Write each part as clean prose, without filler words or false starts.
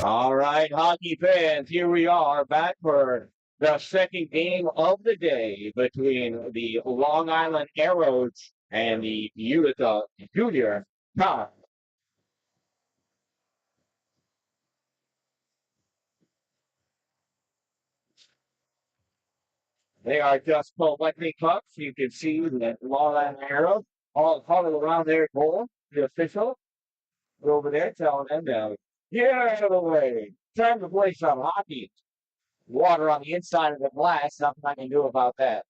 All right, hockey fans, here we are back for the second game of the day between the Long Island Arrows and the Utica Junior Comets. They are just collecting pucks. You can see the long line arrow all huddled around their goal. The official over there telling them to get out of the way. Time to play some hockey. Water on the inside of the glass. Nothing I can do about that.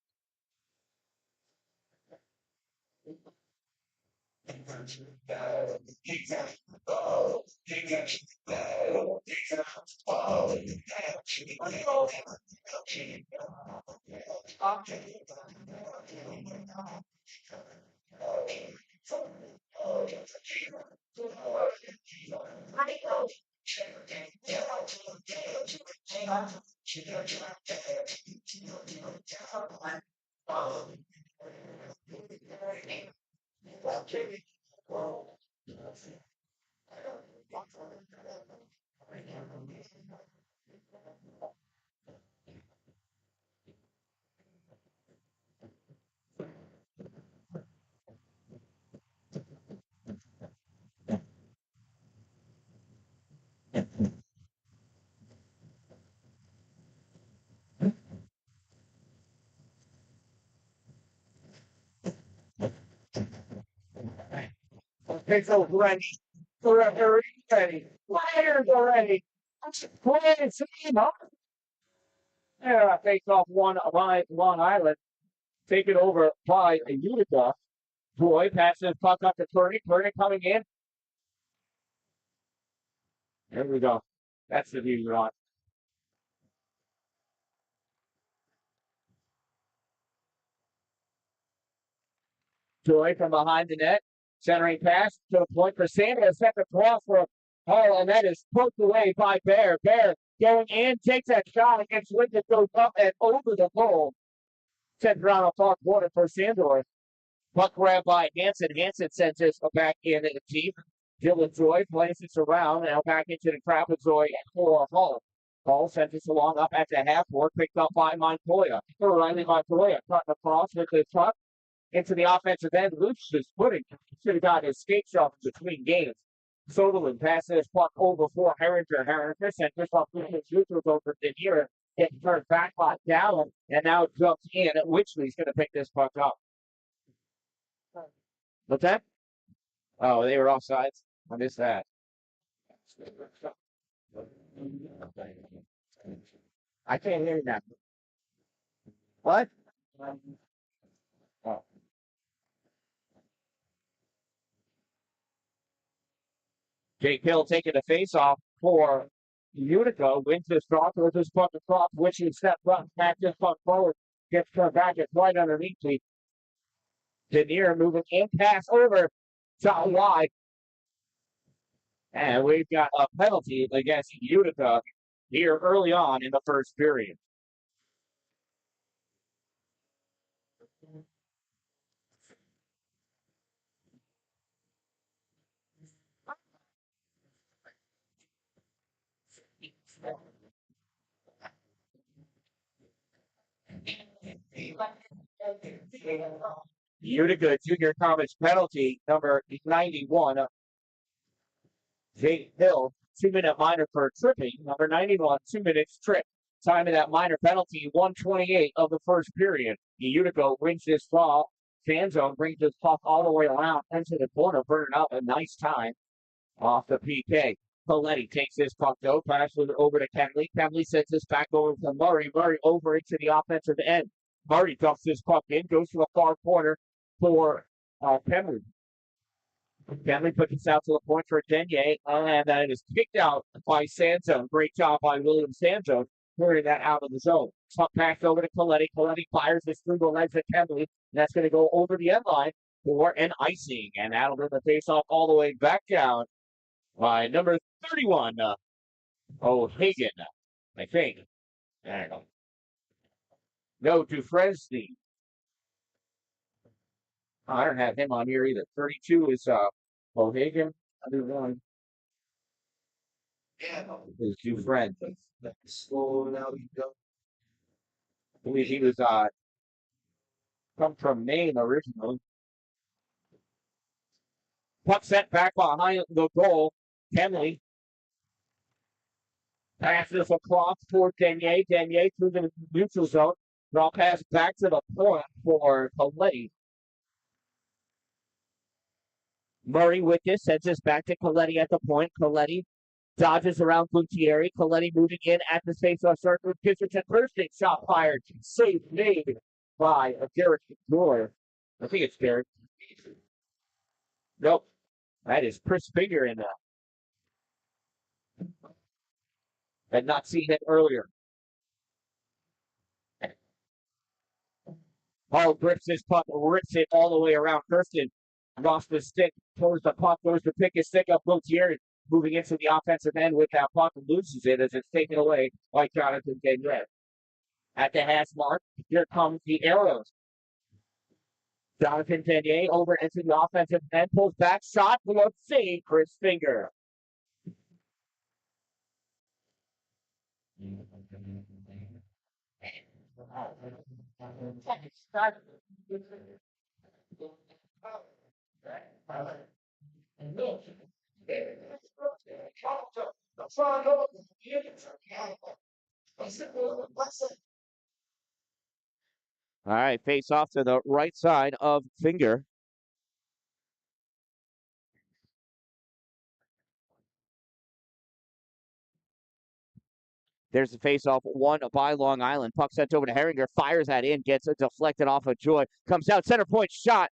Officials ready. Referee ready. Players are ready. Play team up. Yeah, face off one by Long Island. Taken over by Utica. Boy passes puck up to Purdy. Purdy coming in. There we go. That's the view you're on. Joy from behind the net. Centering pass to the point for Sanders. Set the cross for Hall, and that is poked away by Bear. Bear going in, takes that shot against Lincoln, goes up and over the goal. Sent around a far corner for Sandor. Puck grab by Hansen. Hansen sends this back in the team. Dylan Joy plays this around. Now back into the trap with Joy for Hall. Hall sends this along up at the half court. Picked up by Montoya. Riley Montoya cutting across with the truck into the offensive end. Lucius footing should have got his skate shot between games. Soderlund passes this puck over for Herringer. Herringer sent this off Lucius over to here. It turned back by Dalin, and now it jumps in. Witchley's going to pick this puck up. What's that? Oh, they were offsides. I missed that. I can't hear you now. What? Oh. Jake Hill taking the face off for Utica. Wins this draw, throws this puck across, Witchley steps up, back this puck forward, gets turned back, it's right underneath me. Denier moving in, pass over, shot wide. And we've got a penalty against Utica here early on in the first period. Utica Junior College penalty number 91. Jake Hill, 2-minute minor for tripping. Number 91, 2 minutes trip. Time of that minor penalty, 1:28 of the first period. Utica wins this ball. Fan zone brings this puck all the way around into the corner, burning up a nice time off the PK. Coletti takes this puck though, passes it over to Kenley. Kenley sends this back over to Murray. Murray over into the offensive end. Murray dumps this puck in, goes to the far corner for Kenley. Kenley puts this out to the point for Denier, and that is kicked out by Sanzone. Great job by William Sanzone, clearing that out of the zone. Puck pass over to Coletti. Coletti fires this through the legs of Kenley, and that's going to go over the end line for an icing, and that'll bring the face-off all the way back down by number 31, O'Hagan, I think. There you go. No, Dufresne. I don't have him on here either. 32 is O'Hagan. Other one is Dufresne. Slow now. I believe he was come from Maine originally. Puck set back behind the goal. Kenley passes across for Denier. Denier through the neutral zone. Draw pass back to the point for Coletti. Murray with this sends this back to Coletti at the point. Coletti dodges around Gutierrez. Coletti moving in at the face-off circle. Gives it to Thursday. Shot fired. Save made by Derek Moore. I think it's Derek. Nope. That is Chris Finger in that. Had not seen it earlier. Hall grips this puck, rips it all the way around Kirsten. Lost the stick, towards the puck, goes to pick his stick up. Gutierrez moving into the offensive end with that puck, loses it as it's taken away by Jonathan Degret. At the hash mark, here comes the arrows. Jonathan Denier over into the offensive end, pulls back, shot, glove save, Chris Finger. All right, face off to the right side of Finger. There's the face-off, one by Long Island. Puck sent over to Herringer, fires that in, gets it deflected off of Joy. Comes out, center point shot.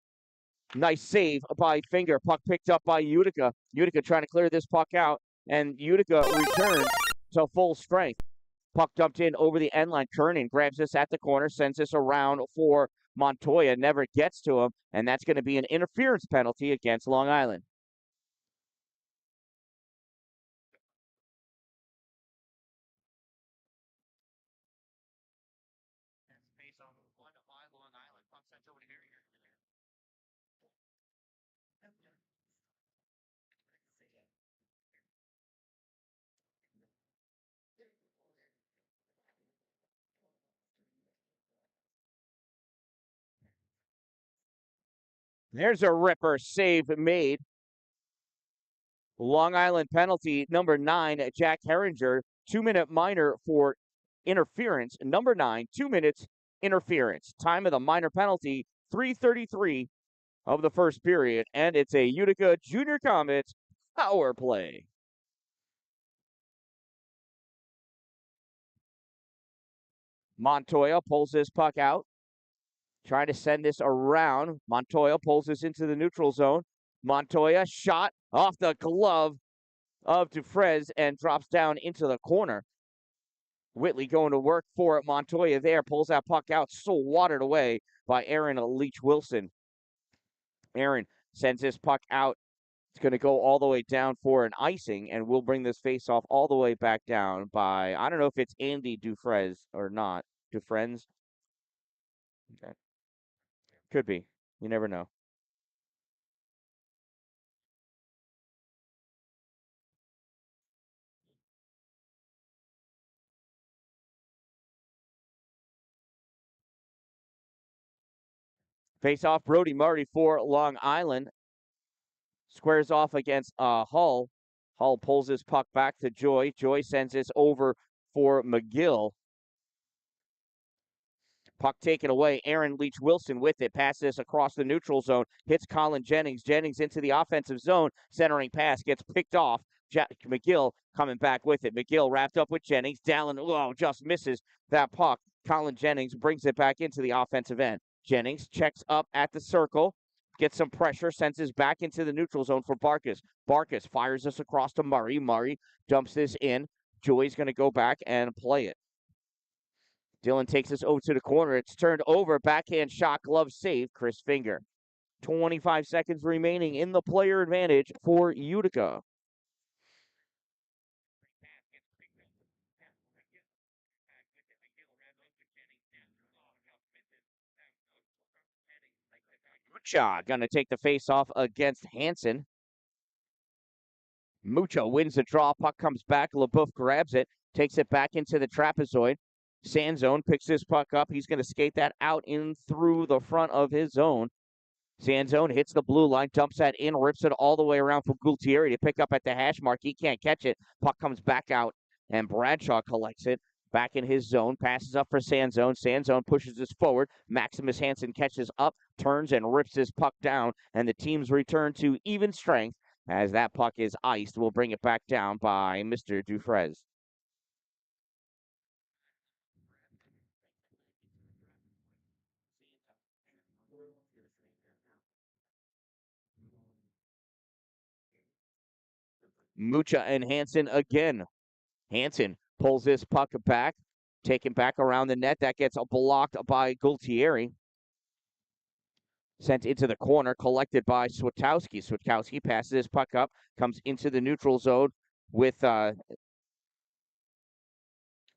Nice save by Finger. Puck picked up by Utica. Utica trying to clear this puck out, and Utica returns to full strength. Puck dumped in over the end line. Kernan grabs this at the corner, sends this around for Montoya, never gets to him, and that's going to be an interference penalty against Long Island. There's a ripper save made. Long Island penalty number 9, Jack Herringer, 2-minute minor for interference. Number 9, 2 minutes interference. Time of the minor penalty, 3:33 of the first period, and it's a Utica Junior Comets power play. Montoya pulls this puck out, trying to send this around. Montoya pulls this into the neutral zone. Montoya shot off the glove of Dufresne and drops down into the corner. Whitley going to work for it. Montoya there pulls that puck out, so watered away by Aaron Leach-Wilson. Aaron sends this puck out. It's going to go all the way down for an icing, and we'll bring this face-off all the way back down by, I don't know if it's Andy Dufresne or not. Dufresne? Okay. Could be. You never know. Face off, Brody Murray for Long Island. Squares off against Hull. Hull pulls his puck back to Joy. Joy sends this over for McGill. Puck taken away. Aaron Leach-Wilson with it. Passes this across the neutral zone. Hits Colin Jennings. Jennings into the offensive zone. Centering pass gets picked off. McGill coming back with it. McGill wrapped up with Jennings. Dalin, just misses that puck. Colin Jennings brings it back into the offensive end. Jennings checks up at the circle. Gets some pressure. Sends this back into the neutral zone for Barkas. Barkas fires this across to Murray. Murray dumps this in. Joy's going to go back and play it. Dylan takes this over to the corner. It's turned over. Backhand shot, glove save. Chris Finger. 25 seconds remaining in the player advantage for Utica. Mucha going to take the face-off against Hansen. Mucha wins the draw. Puck comes back. LeBoeuf grabs it. Takes it back into the trapezoid. Sanzone picks this puck up. He's going to skate that out in through the front of his zone. Sanzone hits the blue line, dumps that in, rips it all the way around for Gutierrez to pick up at the hash mark. He can't catch it. Puck comes back out, and Bradshaw collects it. Back in his zone, passes up for Sanzone. Sanzone pushes this forward. Maximus Hansen catches up, turns, and rips this puck down, and the teams return to even strength as that puck is iced. We'll bring it back down by Mr. Dufresne. Mucha and Hansen again. Hansen pulls this puck back, taken back around the net. That gets blocked by Gultieri. Sent into the corner, collected by Switowski. Switowski passes his puck up, comes into the neutral zone with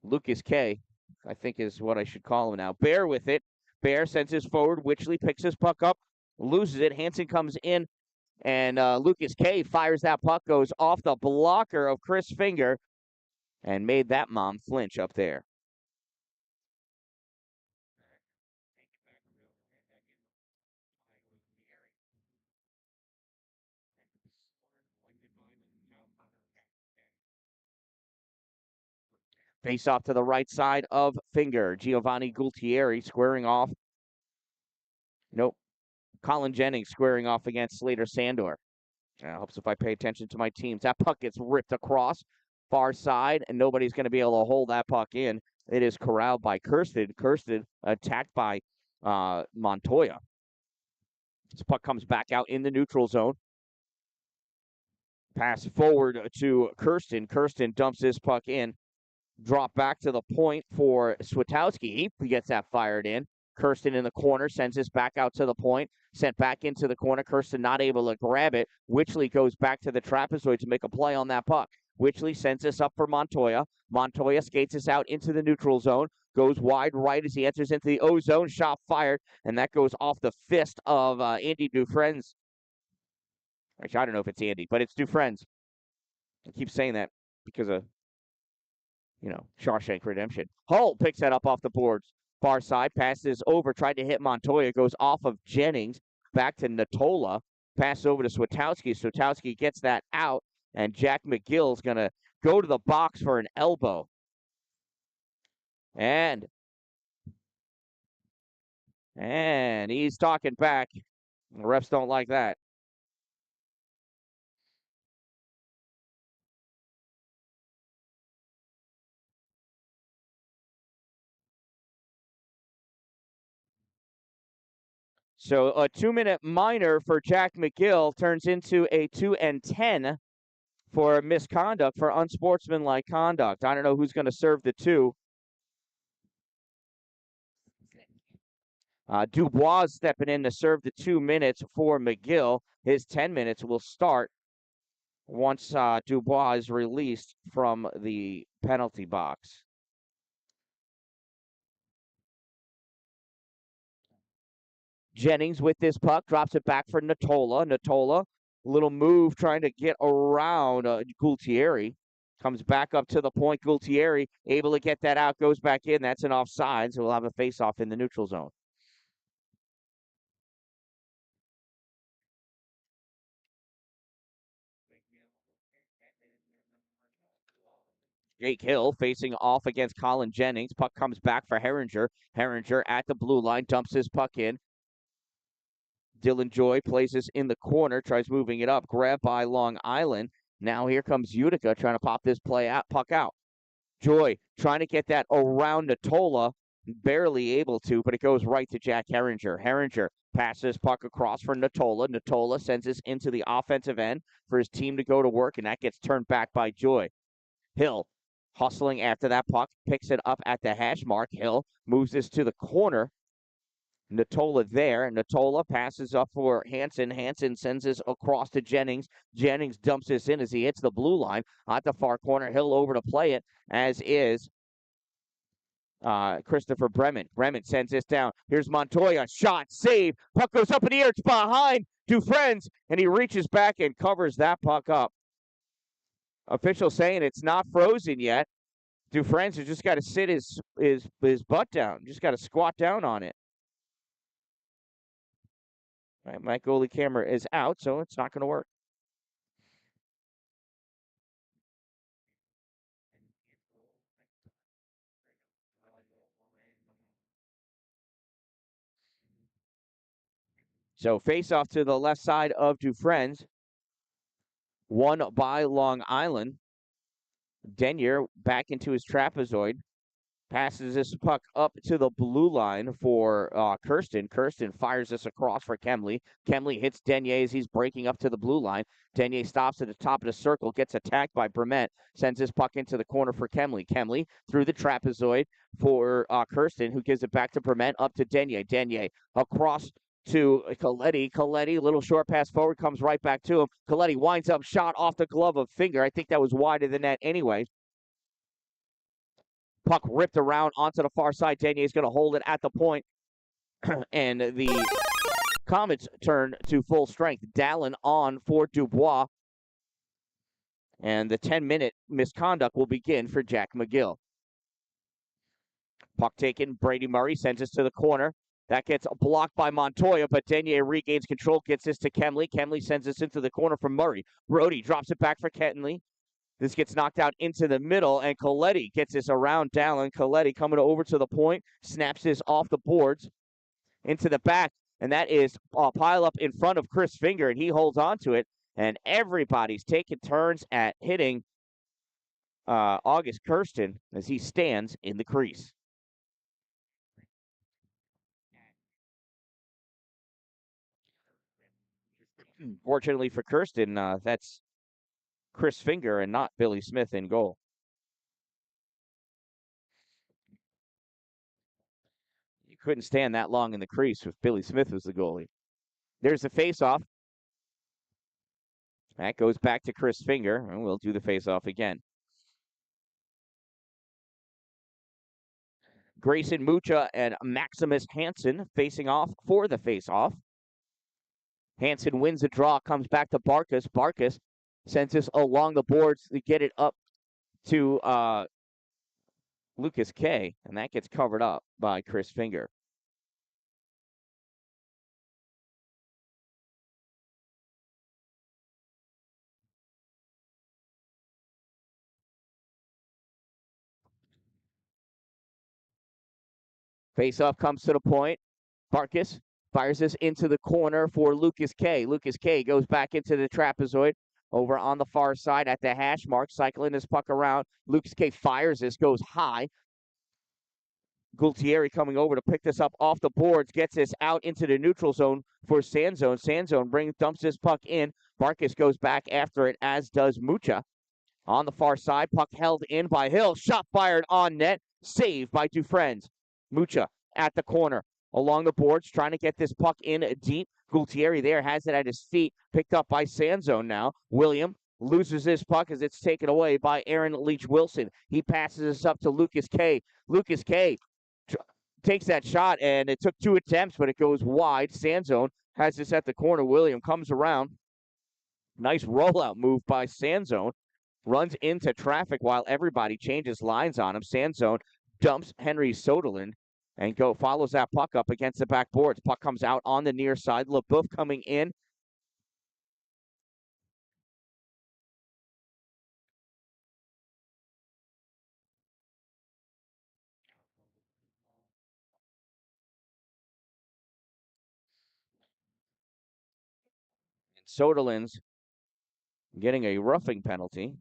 Lucas K, I think is what I should call him now. Bear with it. Bear sends his forward. Witchley picks his puck up, loses it. Hansen comes in, and Lucas K fires that puck, goes off the blocker of Chris Finger, and made that mom flinch up there. Face off to the right side of Finger. Giovanni Gultieri squaring off. Nope. Colin Jennings squaring off against Slater Sandor. I hope if I pay attention to my teams. That puck gets ripped across far side, and nobody's going to be able to hold that puck in. It is corralled by Kirsten. Kirsten attacked by Montoya. This puck comes back out in the neutral zone. Pass forward to Kirsten. Kirsten dumps this puck in. Drop back to the point for Switowski. He gets that fired in. Kirsten in the corner sends this back out to the point. Sent back into the corner. Kirsten not able to grab it. Witchley goes back to the trapezoid to make a play on that puck. Witchley sends this up for Montoya. Montoya skates this out into the neutral zone. Goes wide right as he enters into the O zone. Shot fired, and that goes off the fist of Andy Dufresne. Actually, I don't know if it's Andy, but it's Dufresne. I keep saying that because of Shawshank Redemption. Hull picks that up off the boards. Far side, passes over, tried to hit Montoya, goes off of Jennings, back to Natola, pass over to Switowski. Switowski gets that out, and Jack McGill's going to go to the box for an elbow. And he's talking back. The refs don't like that. So a 2-minute minor for Jack McGill turns into a 2 and 10 for misconduct, for unsportsmanlike conduct. I don't know who's going to serve the 2. Dubois stepping in to serve the 2 minutes for McGill. His 10 minutes will start once Dubois is released from the penalty box. Jennings with this puck, drops it back for Natola. Natola, little move trying to get around Gultieri. Comes back up to the point. Gultieri able to get that out, goes back in. That's an offside, so we'll have a face-off in the neutral zone. Jake Hill facing off against Colin Jennings. Puck comes back for Herringer. Herringer at the blue line, dumps his puck in. Dylan Joy plays this in the corner, tries moving it up, grabbed by Long Island. Now here comes Utica trying to pop this puck out. Joy trying to get that around Natola, barely able to, but it goes right to Jack Herringer. Herringer passes puck across for Natola. Natola sends this into the offensive end for his team to go to work, and that gets turned back by Joy. Hill hustling after that puck, picks it up at the hash mark. Hill moves this to the corner. Natola there. Natola passes up for Hansen. Hansen sends this across to Jennings. Jennings dumps this in as he hits the blue line at the far corner. Hill over to play it, as is Christopher Bremen. Bremen sends this down. Here's Montoya. Shot, save. Puck goes up in the air. It's behind Dufresne, and he reaches back and covers that puck up. Official saying it's not frozen yet. Dufresne has just got to sit his butt down. Just got to squat down on it. Right, my goalie camera is out, so it's not going to work. So face off to the left side of Dufresne's. One by Long Island. Denier back into his trapezoid. Passes this puck up to the blue line for Kirsten. Kirsten fires this across for Kemley. Kemley hits Denier as he's breaking up to the blue line. Denier stops at the top of the circle, gets attacked by Brement, sends his puck into the corner for Kemley. Kemley through the trapezoid for Kirsten, who gives it back to Brement, up to Denier. Denier across to Coletti. Coletti, little short pass forward, comes right back to him. Coletti winds up shot off the glove of Finger. I think that was wider than that anyway. Puck ripped around onto the far side. Denier is going to hold it at the point. And the Comets turn to full strength. Dalin on for Dubois. And the 10-minute misconduct will begin for Jack McGill. Puck taken. Brady Murray sends us to the corner. That gets blocked by Montoya, but Denier regains control, gets this to Kemley. Kemley sends this into the corner for Murray. Brody drops it back for Kenley. This gets knocked out into the middle, and Coletti gets this around Dalin. Coletti coming over to the point, snaps this off the boards into the back, and that is a pile up in front of Chris Finger, and he holds on to it, and everybody's taking turns at hitting August Kirsten as he stands in the crease. Fortunately for Kirsten, that's Chris Finger and not Billy Smith in goal. You couldn't stand that long in the crease if Billy Smith was the goalie. There's the face-off. That goes back to Chris Finger, and we'll do the face-off again. Grayson Mucha and Maximus Hansen facing off for the face-off. Hansen wins the draw, comes back to Barkas. Barkas sends this along the boards to get it up to Lucas K, and that gets covered up by Chris Finger. Face-off comes to the point. Barkas fires this into the corner for Lucas K. Lucas K goes back into the trapezoid over on the far side at the hash mark, cycling this puck around. Lucas K fires this, goes high. Gultieri coming over to pick this up off the boards, gets this out into the neutral zone for Sanzone. Sanzone dumps this puck in. Barkas goes back after it, as does Mucha. On the far side, puck held in by Hill. Shot fired on net. Saved by Dufresne's. Mucha at the corner. Along the boards, trying to get this puck in deep. Gultieri there has it at his feet. Picked up by Sanzone now. William loses this puck as it's taken away by Aaron Leach-Wilson. He passes this up to Lucas K. Lucas K takes that shot, and it took 2 attempts, but it goes wide. Sanzone has this at the corner. William comes around. Nice rollout move by Sanzone. Runs into traffic while everybody changes lines on him. Sanzone dumps Henry Soderlund and follows that puck up against the backboards. Puck comes out on the near side. LeBoeuf coming in. And Soderlund's getting a roughing penalty.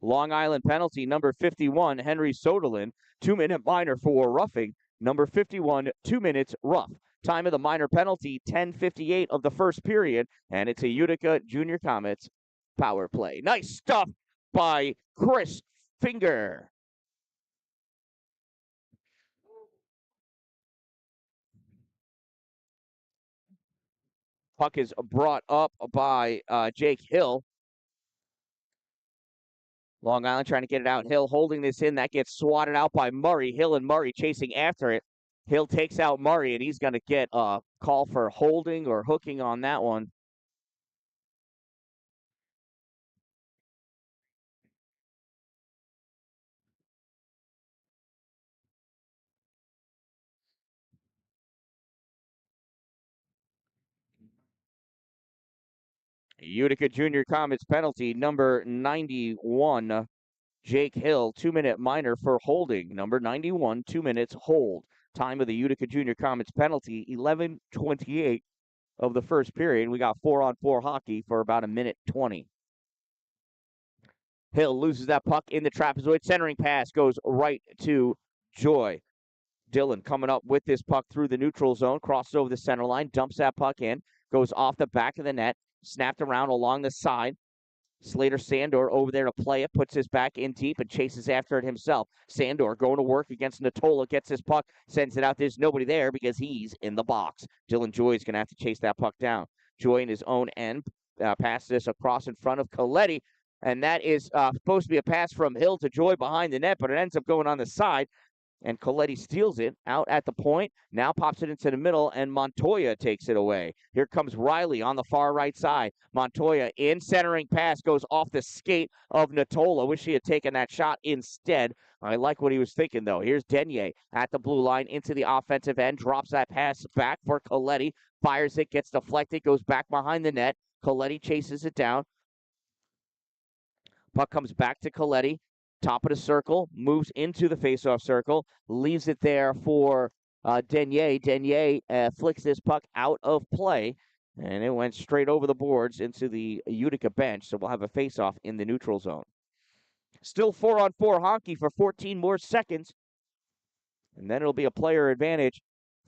Long Island penalty, number 51, Henry Soderlund. 2-minute minor for roughing. Number 51, 2 minutes rough. Time of the minor penalty, 10:58 of the first period, and it's a Utica Junior Comets power play. Nice stuff by Chris Finger. Puck is brought up by Jake Hill. Long Island trying to get it out. Hill holding this in. That gets swatted out by Murray. Hill and Murray chasing after it. Hill takes out Murray, and he's going to get a call for holding or hooking on that one. Utica Junior Comets penalty, number 91, Jake Hill, 2-minute minor for holding. Number 91, 2 minutes hold. Time of the Utica Junior Comets penalty, 11:28 of the first period. We got 4-on-4 hockey for about a minute 20. Hill loses that puck in the trapezoid. Centering pass goes right to Joy. Dillon coming up with this puck through the neutral zone, crosses over the center line, dumps that puck in, goes off the back of the net, snapped around along the side. Slater Sandor over there to play it, puts his back in deep and chases after it himself. Sandor going to work against Natola, gets his puck, sends it out. There's nobody there because he's in the box. Dylan Joy is going to have to chase that puck down. Joy in his own end passes this across in front of Coletti, and that is supposed to be a pass from Hill to Joy behind the net, but it ends up going on the side. And Coletti steals it out at the point, now pops it into the middle, and Montoya takes it away. Here comes Riley on the far right side. Montoya in, centering pass goes off the skate of Natola. Wish he had taken that shot instead. I like what he was thinking, though. Here's Denier at the blue line into the offensive end, drops that pass back for Coletti, fires it, gets deflected, goes back behind the net. Coletti chases it down. Puck comes back to Coletti. Top of the circle, moves into the faceoff circle, leaves it there for Denier. Denier flicks this puck out of play, and it went straight over the boards into the Utica bench, so we'll have a faceoff in the neutral zone. Still 4-on-4 hockey for 14 more seconds, and then it'll be a player advantage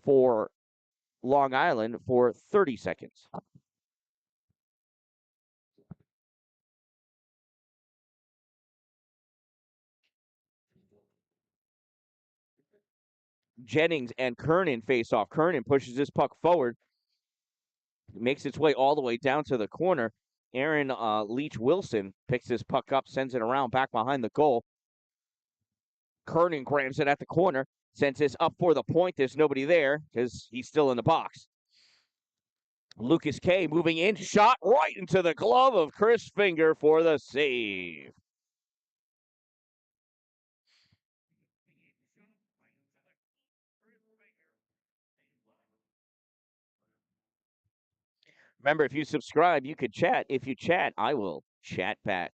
for Long Island for 30 seconds. Jennings and Kernan face off. Kernan pushes this puck forward, makes its way all the way down to the corner. Aaron Leach Wilson picks this puck up, sends it around back behind the goal. Kernan grabs it at the corner, sends this up for the point. There's nobody there because he's still in the box. Lucas K moving in, shot right into the glove of Chris Finger for the save. Remember, if you subscribe, you could chat. If you chat, I will chat back.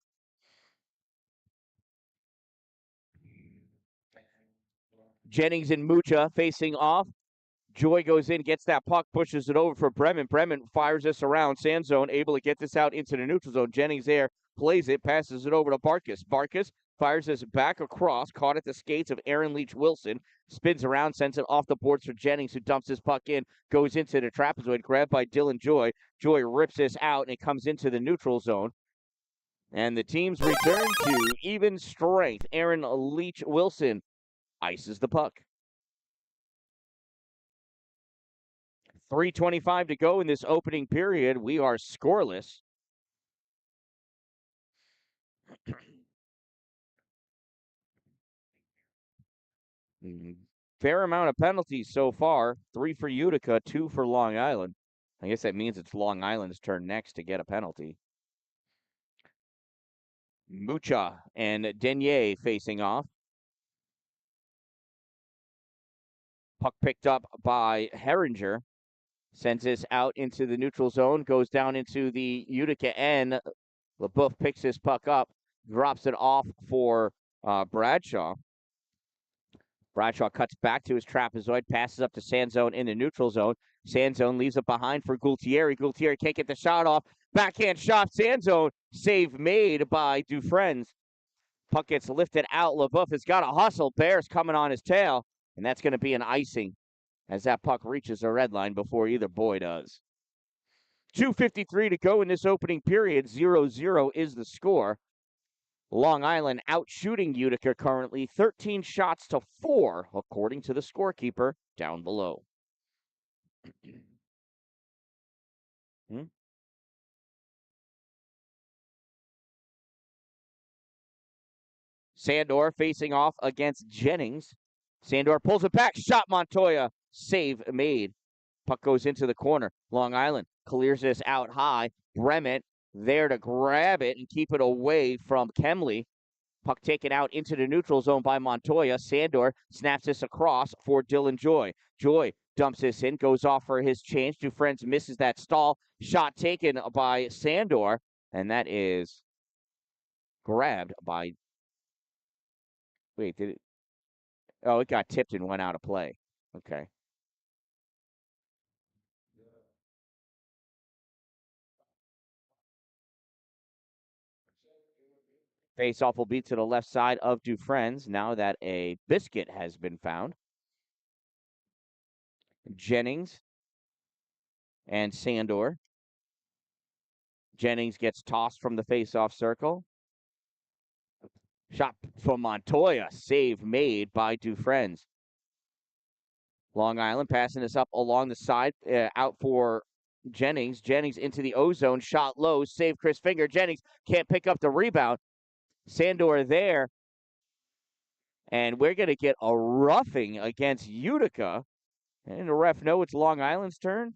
Jennings and Mucha facing off. Joy goes in, gets that puck, pushes it over for Bremen. Bremen fires this around. Sanzone able to get this out into the neutral zone. Jennings there, plays it, passes it over to Barkas. Barkas fires this back across, caught at the skates of Aaron Leach Wilson, spins around, sends it off the boards for Jennings, who dumps his puck in, goes into the trapezoid, grabbed by Dylan Joy. Joy rips this out, and it comes into the neutral zone. And the teams return to even strength. Aaron Leach Wilson ices the puck. 3:25 to go in this opening period. We are scoreless. Fair amount of penalties so far. 3 for Utica, 2 for Long Island. I guess that means it's Long Island's turn next to get a penalty. Mucha and Denier facing off. Puck picked up by Herringer. Sends this out into the neutral zone. Goes down into the Utica end. LaBeouf picks this puck up. Drops it off for Bradshaw. Bradshaw cuts back to his trapezoid. Passes up to Sanzone in the neutral zone. Sanzone leaves it behind for Gultieri. Gultieri can't get the shot off. Backhand shot. Sanzone. Save made by Dufresne. Puck gets lifted out. LaBeouf has got a hustle. Bears coming on his tail. And that's going to be an icing as that puck reaches the red line before either boy does. 2:53 to go in this opening period. 0-0 is the score. Long Island out shooting Utica currently 13 shots to 4, according to the scorekeeper down below. Sandor facing off against Jennings. Sandor pulls it back. Shot Montoya. Save made. Puck goes into the corner. Long Island clears this out high. Bremen there to grab it and keep it away from Kemley. Puck taken out into the neutral zone by Montoya. Sandor snaps this across for Dylan Joy. Joy dumps this in, goes off for his change. Dufresne misses that stall. Shot taken by Sandor, and that is grabbed by Wait, did it? Oh, it got tipped and went out of play. Okay. Face-off will be to the left side of Dufresne's now that a biscuit has been found. Jennings and Sandor. Jennings gets tossed from the face-off circle. Shot from Montoya. Save made by Dufresne's. Long Island passing this up along the side, out for Jennings. Jennings into the O-zone. Shot low. Save Chris Finger. Jennings can't pick up the rebound. Sandor there. And we're going to get a roughing against Utica. And the ref know it's Long Island's turn.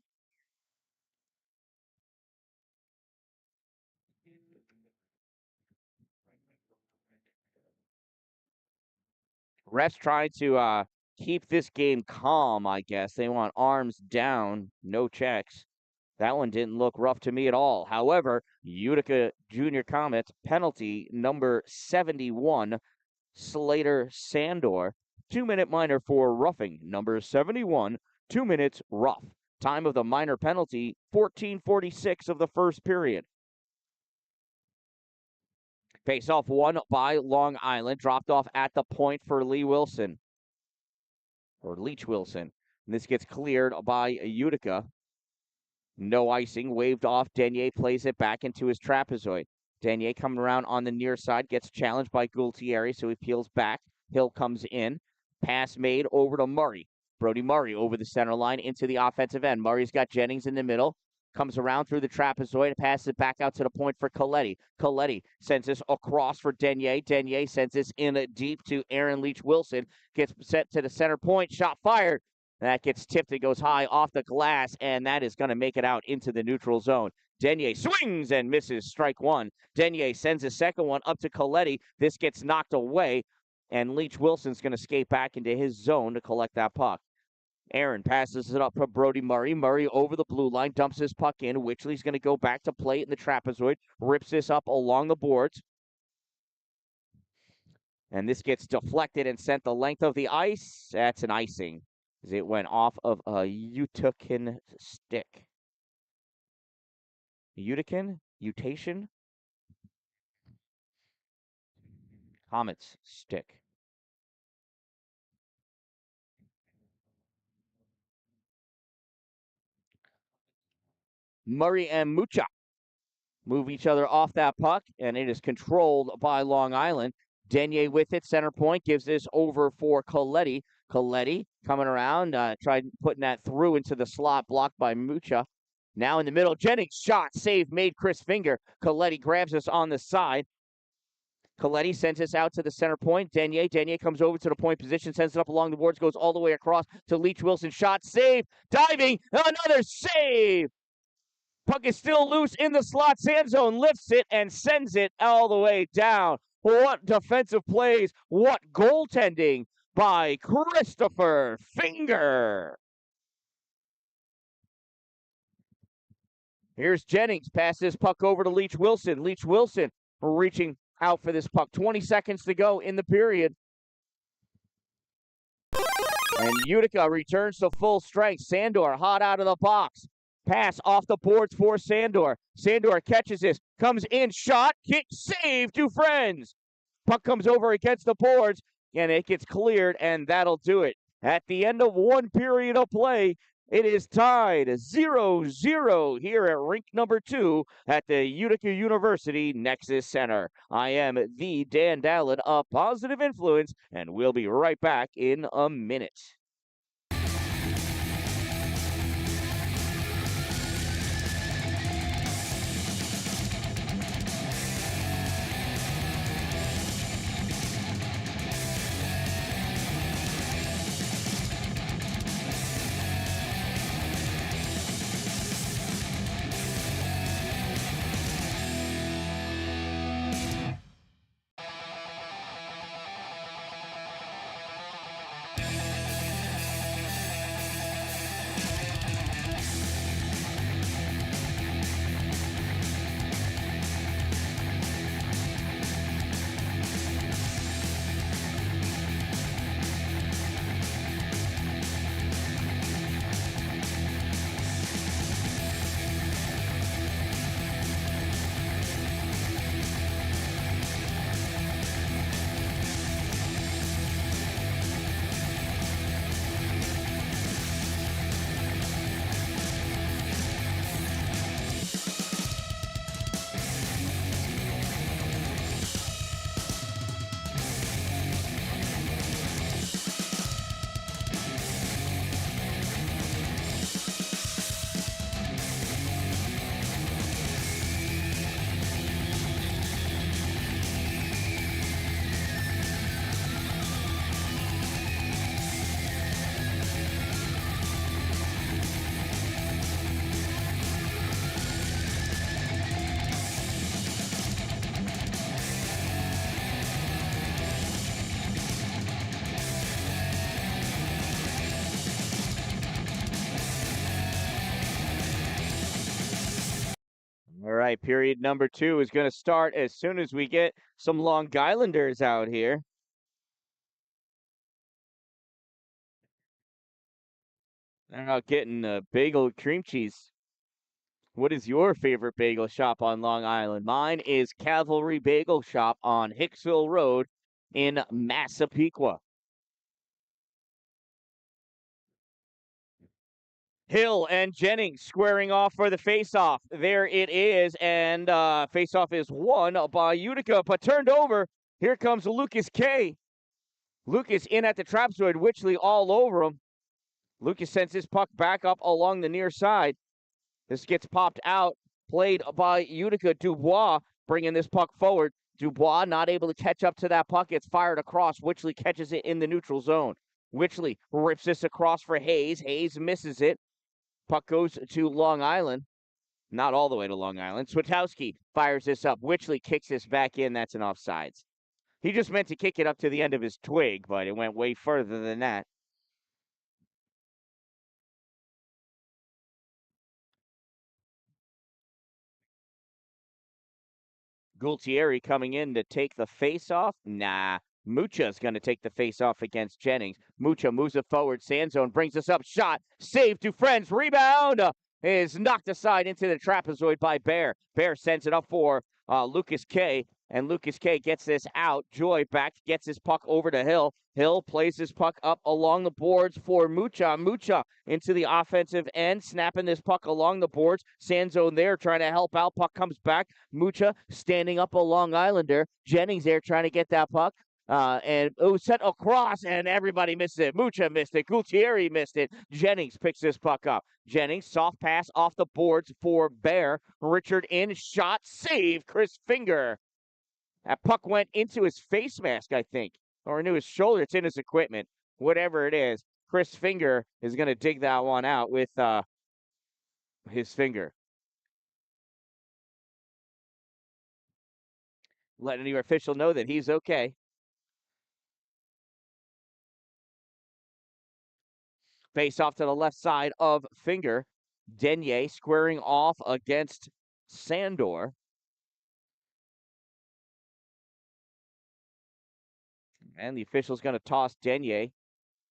Refs trying to keep this game calm, I guess. They want arms down, no checks. That one didn't look rough to me at all. However, Utica Junior Comets penalty number 71, Slater Sandor. 2-minute minor for roughing. Number 71, 2 minutes rough. Time of the minor penalty, 14:46 of the first period. Face-off won by Long Island. Dropped off at the point for Lee Wilson. Or Leach Wilson. And this gets cleared by Utica. No icing. Waved off. Denier plays it back into his trapezoid. Denier coming around on the near side. Gets challenged by Gualtieri, so he peels back. Hill comes in. Pass made over to Murray. Brody Murray over the center line into the offensive end. Murray's got Jennings in the middle. Comes around through the trapezoid, passes it back out to the point for Coletti. Coletti sends this across for Denier. Denier sends this in deep to Aaron Leach Wilson. Gets set to the center point. Shot fired. That gets tipped. It goes high off the glass, and that is going to make it out into the neutral zone. Denier swings and misses. Strike one. Denier sends a second one up to Coletti. This gets knocked away, and Leach Wilson's going to skate back into his zone to collect that puck. Aaron passes it up for Brody Murray. Murray over the blue line, dumps his puck in. Wichley's going to go back to play it in the trapezoid, rips this up along the boards. And this gets deflected and sent the length of the ice. That's an icing, as it went off of a Utican stick. Utican? Utation? Comets stick. Murray and Mucha move each other off that puck, and it is controlled by Long Island. Denier with it, center point, gives this over for Coletti. Coletti coming around, tried putting that through into the slot, blocked by Mucha. Now in the middle, Jennings shot, save made Chris Finger. Coletti grabs us on the side. Coletti sends us out to the center point. Denier comes over to the point position, sends it up along the boards, goes all the way across to Leach Wilson. Shot, save, diving, another save. Puck is still loose in the slot. Sand zone lifts it and sends it all the way down. What defensive plays. What goaltending by Christopher Finger. Here's Jennings. Pass this puck over to Leach Wilson. Leach Wilson reaching out for this puck. 20 seconds to go in the period. And Utica returns to full strength. Sandor hot out of the box. Pass off the boards for Sandor. Sandor catches this, comes in, shot, kick, save, Dufresne's. Puck comes over against the boards, and it gets cleared, and that'll do it. At the end of one period of play, it is tied 0-0 here at rink number 2 at the Utica University Nexus Center. I am the Dan-Dalin of Positive Influence, and we'll be right back in a minute. right, period number 2 is going to start as soon as we get some Long Islanders out here. They're not getting a bagel cream cheese. What is your favorite bagel shop on Long Island? Mine is Cavalry Bagel Shop on Hicksville Road in Massapequa. Hill and Jennings squaring off for the faceoff. There it is, and faceoff is won by Utica, but turned over. Here comes Lucas K. Lucas in at the trapezoid, Witchley all over him. Lucas sends his puck back up along the near side. This gets popped out, played by Utica. Dubois bringing this puck forward. Dubois not able to catch up to that puck. It's fired across. Witchley catches it in the neutral zone. Witchley rips this across for Hayes. Hayes misses it. Puck goes to Long Island. Not all the way to Long Island. Switowski fires this up. Witchley kicks this back in. That's an offsides. He just meant to kick it up to the end of his twig, but it went way further than that. Gultieri coming in to take the face-off. Nah, Mucha's going to take the face-off against Jennings. Mucha moves it forward. Sandzone brings us up. Shot. Save to Friends. Rebound is knocked aside into the trapezoid by Bear. Bear sends it up for Lucas K. And Lucas K gets this out. Joy back, gets his puck over to Hill. Hill plays his puck up along the boards for Mucha. Mucha into the offensive end, snapping this puck along the boards. Sandzone there trying to help out. Puck comes back. Mucha standing up a Long Islander. Jennings there trying to get that puck. And it was sent across, and everybody missed it. Mucha missed it. Gultieri missed it. Jennings picks this puck up. Jennings, soft pass off the boards for Bear. Richard in, shot, save. Chris Finger. That puck went into his face mask, I think, or into his shoulder. It's in his equipment. Whatever it is, Chris Finger is going to dig that one out with his finger. Letting your official know that he's okay. Face off to the left side of Finger. Denier squaring off against Sandor. And the official's going to toss Denier.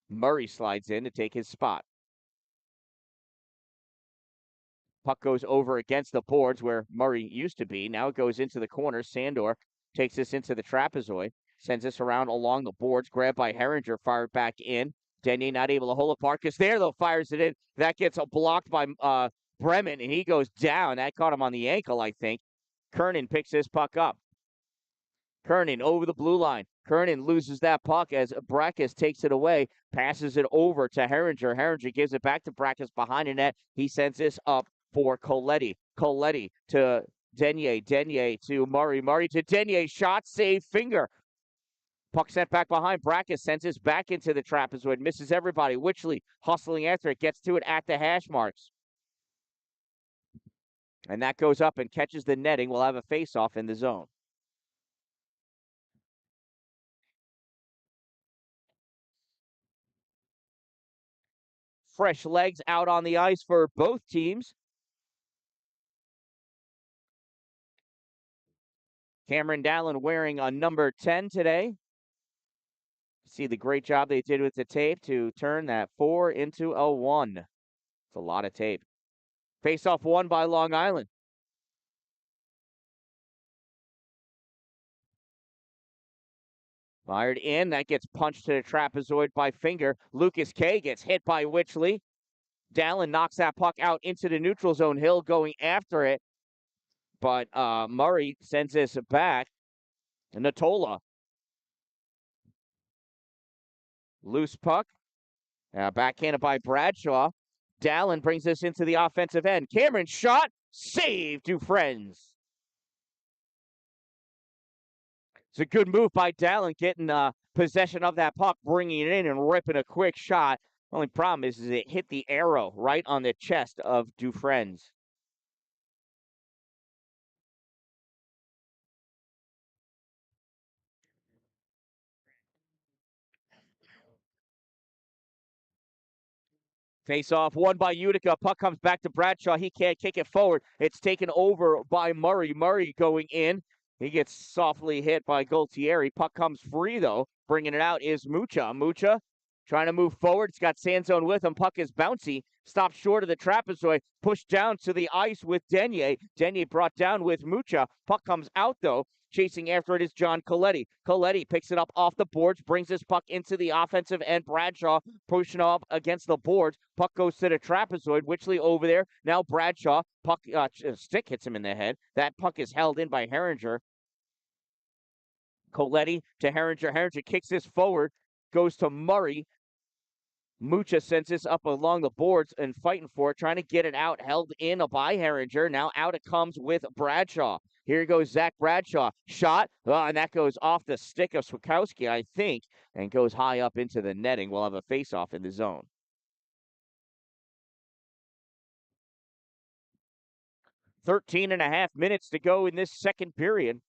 Murray slides in to take his spot. Puck goes over against the boards where Murray used to be. Now it goes into the corner. Sandor takes this into the trapezoid. Sends this around along the boards. Grabbed by Herringer. Fired back in. Denier not able to hold it. Marcus there, though, fires it in. That gets blocked by Bremen, and he goes down. That caught him on the ankle, I think. Kernan picks this puck up. Kernan over the blue line. Kernan loses that puck as Brackus takes it away, passes it over to Herringer. Herringer gives it back to Brackus behind the net. He sends this up for Coletti. Coletti to Denier. Denier to Murray. Murray to Denier. Shot, save, Finger. Puck sent back behind. Brackus sends this back into the trapezoid. Misses everybody. Witchley hustling after it. Gets to it at the hash marks. And that goes up and catches the netting. We'll have a face-off in the zone. Fresh legs out on the ice for both teams. Cameron Dallin wearing a number 10 today. See the great job they did with the tape to turn that 4 into a 1. It's a lot of tape. Face-off won by Long Island. Fired in. That gets punched to the trapezoid by Finger. Lucas K gets hit by Witchley. Dallin knocks that puck out into the neutral zone. Hill going after it. But Murray sends this back. Natola. Loose puck. Backhanded by Bradshaw. Dallin brings this into the offensive end. Cameron shot. Save to Friends. It's a good move by Dallin getting possession of that puck, bringing it in and ripping a quick shot. Only problem is it hit the arrow right on the chest of Dufresne's. Face off won by Utica. Puck comes back to Bradshaw. He can't kick it forward. It's taken over by Murray. Murray going in. He gets softly hit by Gualtieri. Puck comes free, though. Bringing it out is Mucha. Mucha trying to move forward. It's got Sanzone with him. Puck is bouncy. Stopped short of the trapezoid. Pushed down to the ice with Denier. Denier brought down with Mucha. Puck comes out, though. Chasing after it is John Coletti. Coletti picks it up off the boards, brings his puck into the offensive end. Bradshaw pushing up against the boards. Puck goes to the trapezoid. Wichley over there. Now Bradshaw. Puck stick hits him in the head. That puck is held in by Herringer. Coletti to Herringer. Herringer kicks this forward. Goes to Murray. Mucha sends this up along the boards and fighting for it, trying to get it out, held in by Herringer. Now out it comes with Bradshaw. Here goes Zach Bradshaw. Shot, and that goes off the stick of Swakowski, I think, and goes high up into the netting. We'll have a face-off in the zone. 13.5 minutes to go in this second period.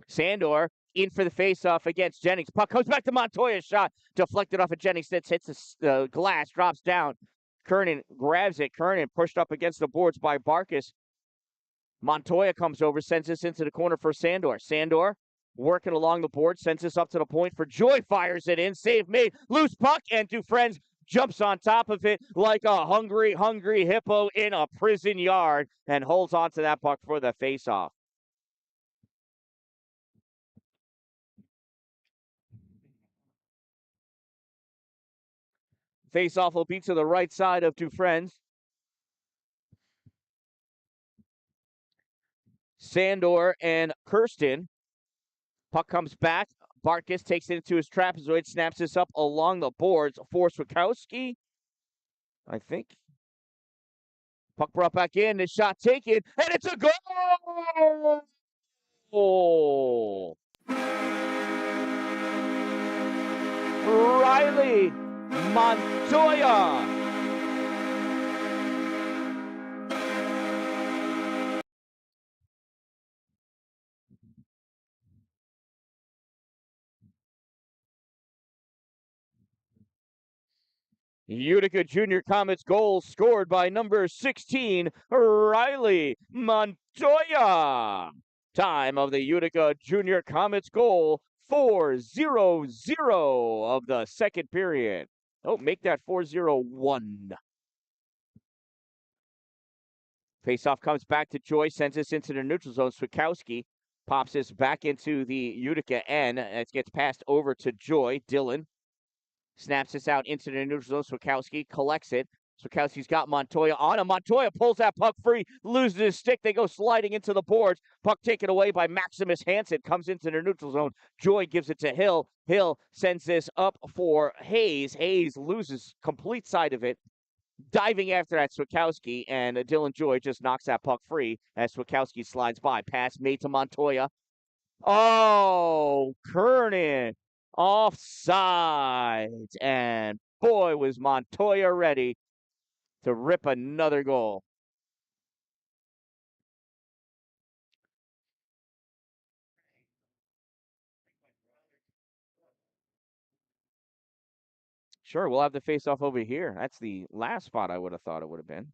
Sandor in for the faceoff against Jennings. Puck comes back to Montoya's shot. Deflected off of Jennings. That hits the glass, drops down. Kernan grabs it. Kernan pushed up against the boards by Barkis. Montoya comes over, sends this into the corner for Sandor. Sandor working along the board, sends this up to the point for Joy. Fires it in. Save made. Loose puck, and Dufresne jumps on top of it like a hungry hippo in a prison yard and holds on to that puck for the faceoff. Face-off will be to the right side of Dufresne's. Sandor and Kirsten. Puck comes back. Barkis takes it into his trapezoid, snaps this up along the boards for Swakowski, I think. Puck brought back in, the shot taken, and it's a goal! Riley Montoya. Utica Junior Comets goal scored by number 16, Riley Montoya. Time of the Utica Junior Comets goal, 4-0-0 of the second period. Oh, make that 4-0-1. Faceoff comes back to Joy, sends this into the neutral zone. Swakowski pops this back into the Utica end. It gets passed over to Joy. Dylan snaps this out into the neutral zone. Swakowski collects it. Swakowski's got Montoya on him. Montoya pulls that puck free, loses his stick. They go sliding into the boards. Puck taken away by Maximus Hansen. Comes into the neutral zone. Joy gives it to Hill. Hill sends this up for Hayes. Hayes loses complete sight of it. Diving after that, Swakowski, and Dylan Joy just knocks that puck free as Swakowski slides by. Pass made to Montoya. Oh, Kernan offside. And boy, was Montoya ready to rip another goal. Sure, we'll have the face-off over here. That's the last spot I would have thought it would have been.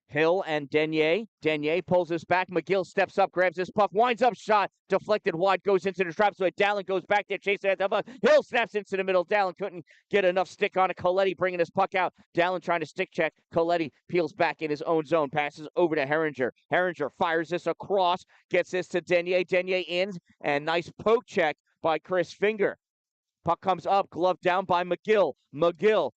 Hill and Denier. Denier pulls this back. McGill steps up, grabs this puck, winds up shot, deflected wide, goes into the trap. So Dan-Dalin goes back there, chasing at the puck. Hill snaps into the middle. Dan-Dalin couldn't get enough stick on it. Coletti bringing his puck out. Dan-Dalin trying to stick check. Coletti peels back in his own zone, passes over to Herringer. Herringer fires this across, gets this to Denier. Denier in, and nice poke check by Chris Finger. Puck comes up, glove down by McGill. McGill.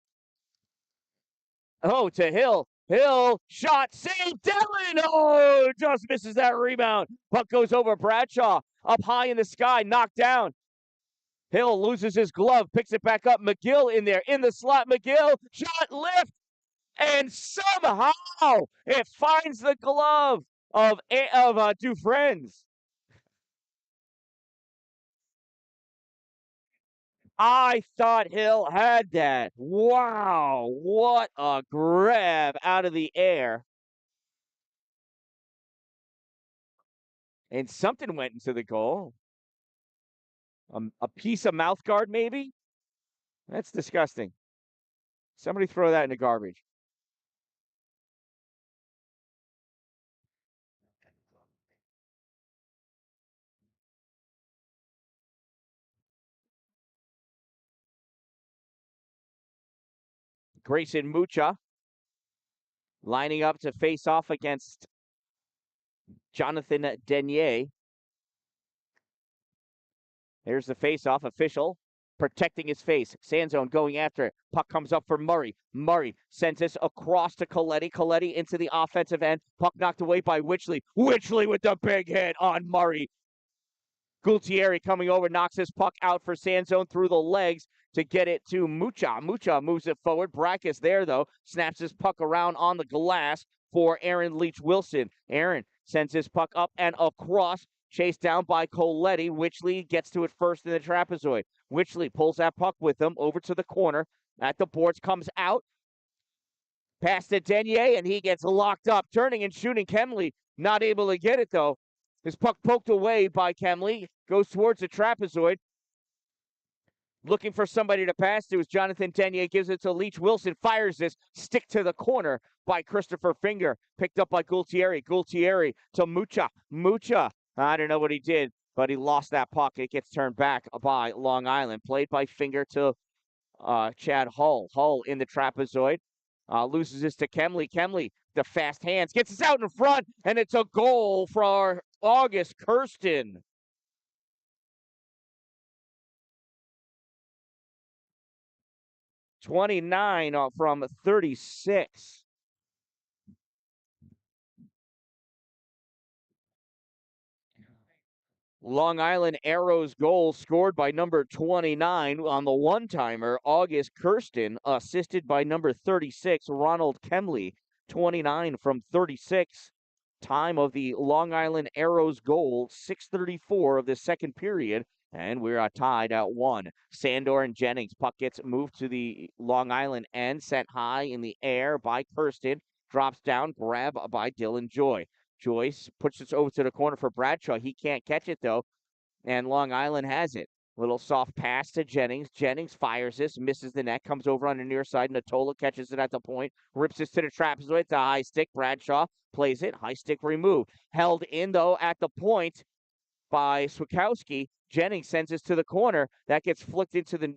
Oh, to Hill. Hill, shot, save, Dalin! Oh, just misses that rebound. Puck goes over Bradshaw, up high in the sky, knocked down. Hill loses his glove, picks it back up. McGill in there, in the slot. McGill, shot, lift, and somehow it finds the glove of Dufresne's. I thought Hill had that. Wow, what a grab out of the air. And something went into the goal. A piece of mouth guard, maybe? That's disgusting. Somebody throw that in the garbage. Grayson Mucha lining up to face off against Jonathan Denier. There's the face-off official protecting his face. Sanzone going after it. Puck comes up for Murray. Murray sends this across to Coletti. Coletti into the offensive end. Puck knocked away by Wichley. Wichley with the big hit on Murray. Gultieri coming over, knocks his puck out for Sanzone through the legs to get it to Mucha. Mucha moves it forward. Brackus there, though, snaps his puck around on the glass for Aaron Leach-Wilson. Aaron sends his puck up and across, chased down by Coletti. Wichley gets to it first in the trapezoid. Wichley pulls that puck with him over to the corner. At the boards, comes out. Pass to Denier, and he gets locked up. Turning and shooting. Kemley not able to get it, though. His puck poked away by Kemley. Goes towards the trapezoid. Looking for somebody to pass to as Jonathan Denier gives it to Leach-Wilson. Fires this. Stick to the corner by Christopher Finger. Picked up by Gultieri. Gultieri to Mucha. Mucha. I don't know what he did, but he lost that puck. It gets turned back by Long Island. Played by Finger to Chad Hull. Hull in the trapezoid. Loses this to Kemley. Kemley, the fast hands, gets us out in front, and it's a goal for August Kirsten. (29 from 36). Long Island Arrows goal scored by number 29 on the one-timer, August Kirsten, assisted by number 36, Ronald Kemley. 29 from 36. Time of the Long Island Arrows goal, 6:34 of the second period, and we're tied at 1. Sandor and Jennings. Puck gets moved to the Long Island end, sent high in the air by Kirsten, drops down, grab by Dylan Joy. Joyce puts it over to the corner for Bradshaw. He can't catch it, though, and Long Island has it. Little soft pass to Jennings. Jennings fires this, misses the net, comes over on the near side. Natola catches it at the point, rips this to the trapezoid. It's a high stick. Bradshaw plays it. High stick removed. Held in, though, at the point by Swikowski. Jennings sends this to the corner. That gets flicked into the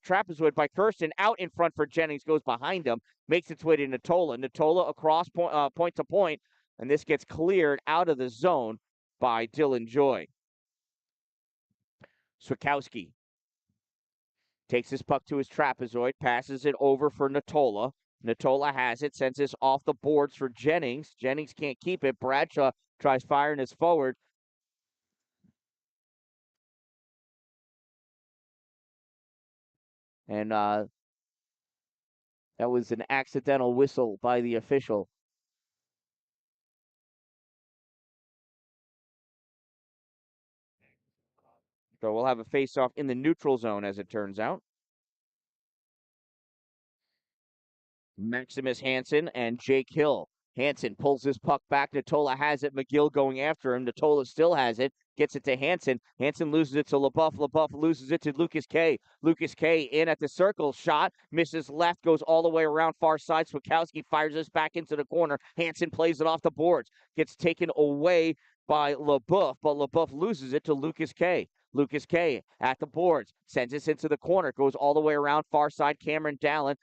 trapezoid by Kirsten. Out in front for Jennings, goes behind him, makes its way to Natola. Natola across point to point, and this gets cleared out of the zone by Dylan Joy. Swikowski takes his puck to his trapezoid, passes it over for Natola. Natola has it, sends this off the boards for Jennings. Jennings can't keep it. Bradshaw tries firing this forward. And that was an accidental whistle by the official. So we'll have a face-off in the neutral zone, as it turns out. Maximus Hansen and Jake Hill. Hansen pulls his puck back. Natola has it. McGill going after him. Natola still has it. Gets it to Hansen. Hansen loses it to LaBeouf. LaBeouf loses it to Lucas K. Lucas K in at the circle. Shot. Misses left. Goes all the way around far side. Swikowski fires this back into the corner. Hansen plays it off the boards. Gets taken away by LaBeouf, but LaBeouf loses it to Lucas K. Lucas K at the boards. Sends this into the corner. Goes all the way around far side. Cameron Dallin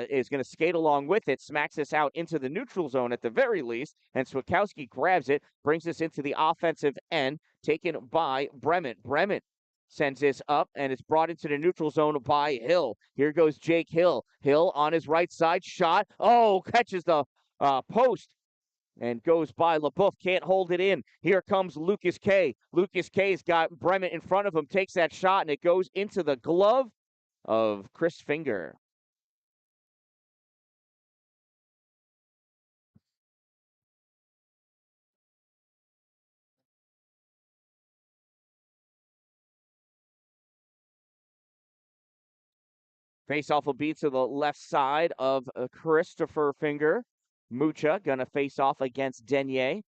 is going to skate along with it, smacks this out into the neutral zone at the very least, and Swikowski grabs it, brings this into the offensive end, taken by Bremen. Bremen sends this up, and it's brought into the neutral zone by Hill. Here goes Jake Hill. Hill on his right side, shot. Oh, catches the post and goes by LaBeouf, can't hold it in. Here comes Lucas K. Lucas K's got Bremen in front of him, takes that shot, and it goes into the glove of Chris Finger. Face-off will be to the left side of Christopher Finger. Mucha going to face off against Denier.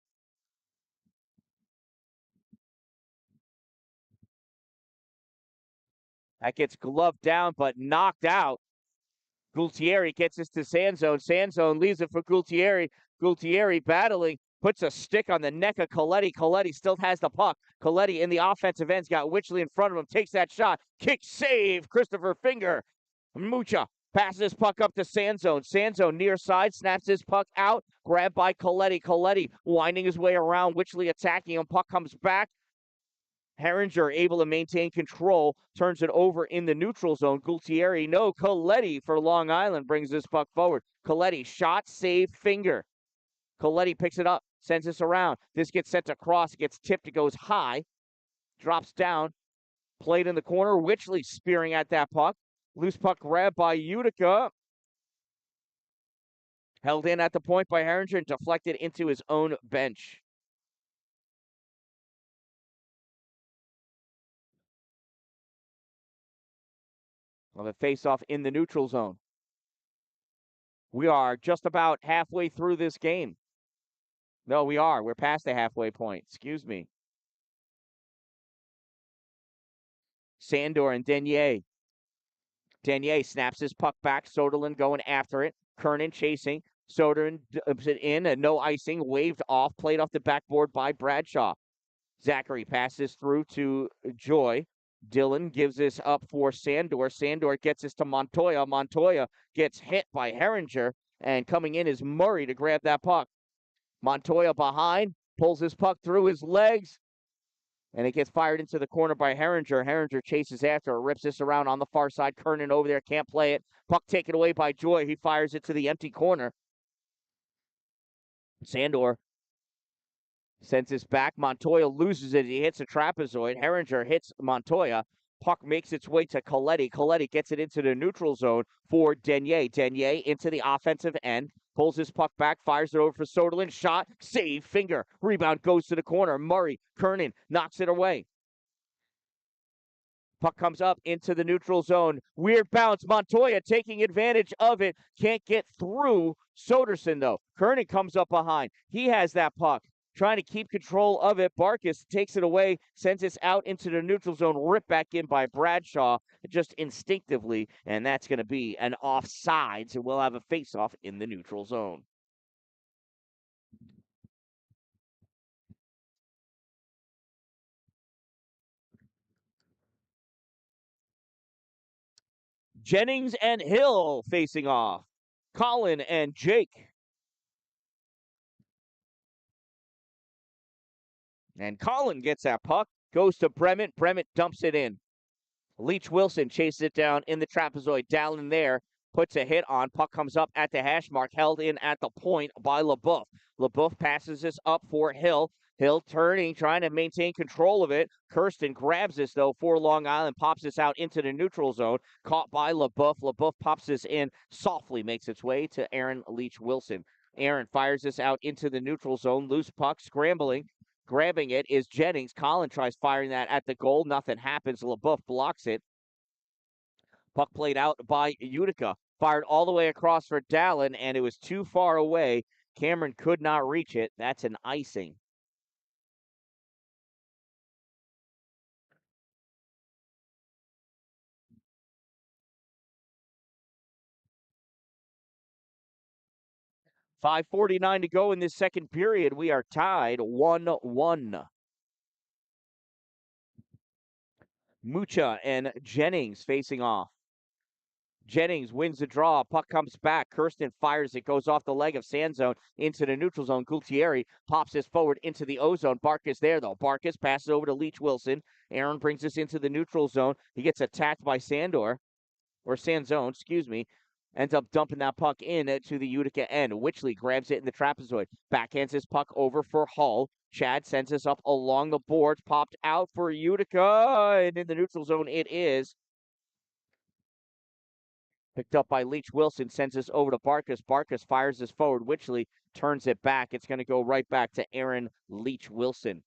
That gets gloved down, but knocked out. Gultieri gets this to Sanzone. Sanzone leaves it for Gultieri. Gultieri battling, puts a stick on the neck of Coletti. Coletti still has the puck. Coletti in the offensive end's got Wichley in front of him, takes that shot. Kick save, Christopher Finger. Mucha passes his puck up to Sanzone. Sanzone near side, snaps his puck out, grabbed by Coletti. Coletti winding his way around, Wichley attacking him. Puck comes back. Herringer able to maintain control, turns it over in the neutral zone. Gultieri, no, Coletti for Long Island brings this puck forward. Coletti, shot, save, Finger. Coletti picks it up, sends this around. This gets sent across, it gets tipped, it goes high, drops down, played in the corner. Wichley spearing at that puck. Loose puck grabbed by Utica. Held in at the point by Herringer and deflected into his own bench. Of a face-off in the neutral zone. We are just about halfway through this game. No, we are. We're past the halfway point. Excuse me. Sandor and Denier. Denier snaps his puck back. Soderlin going after it. Kernan chasing. Soderlin dips it in. No icing. Waved off. Played off the backboard by Bradshaw. Zachary passes through to Joy. Dillon gives this up for Sandor. Sandor gets this to Montoya. Montoya gets hit by Herringer. And coming in is Murray to grab that puck. Montoya behind, pulls his puck through his legs, and it gets fired into the corner by Herringer. Herringer chases after it, rips this around on the far side. Kernan over there, can't play it. Puck taken away by Joy. He fires it to the empty corner. Sandor sends this back. Montoya loses it. He hits a trapezoid. Herringer hits Montoya. Puck makes its way to Coletti. Coletti gets it into the neutral zone for Denier. Denier into the offensive end. Pulls his puck back, fires it over for Soderlin. Shot, save, Finger. Rebound goes to the corner. Murray, Kernan knocks it away. Puck comes up into the neutral zone. Weird bounce. Montoya taking advantage of it. Can't get through Soderson, though. Kernan comes up behind. He has that puck. Trying to keep control of it. Barkis takes it away, sends it out into the neutral zone, ripped back in by Bradshaw, just instinctively, and that's going to be an offside, so we'll have a face-off in the neutral zone. Jennings and Hill facing off. Colin and Jake. And Colin gets that puck, goes to Brement. Brement dumps it in. Leach Wilson chases it down in the trapezoid. Dalin there, puts a hit on. Puck comes up at the hash mark, held in at the point by LeBoeuf. LeBoeuf passes this up for Hill. Hill turning, trying to maintain control of it. Kirsten grabs this, though, for Long Island, pops this out into the neutral zone. Caught by LeBoeuf. LeBoeuf pops this in, softly makes its way to Aaron Leach Wilson. Aaron fires this out into the neutral zone. Loose puck, scrambling. Grabbing it is Jennings. Colin tries firing that at the goal. Nothing happens. LeBoeuf blocks it. Puck played out by Utica. Fired all the way across for Dalin, and it was too far away. Cameron could not reach it. That's an icing. .549 to go in this second period. We are tied 1-1. Mucha and Jennings facing off. Jennings wins the draw. Puck comes back. Kirsten fires it. Goes off the leg of Sanzone into the neutral zone. Gultieri pops this forward into the O-zone. Barkis there, though. Barkis passes over to Leach Wilson. Aaron brings this into the neutral zone. He gets attacked by Sanzone, excuse me. Ends up dumping that puck in to the Utica end. Wichley grabs it in the trapezoid. Backhands his puck over for Hull. Chad sends us up along the boards. Popped out for Utica. And in the neutral zone it is. Picked up by Leach Wilson, sends this over to Barkis. Barkis fires this forward. Wichley turns it back. It's going to go right back to Aaron Leach Wilson.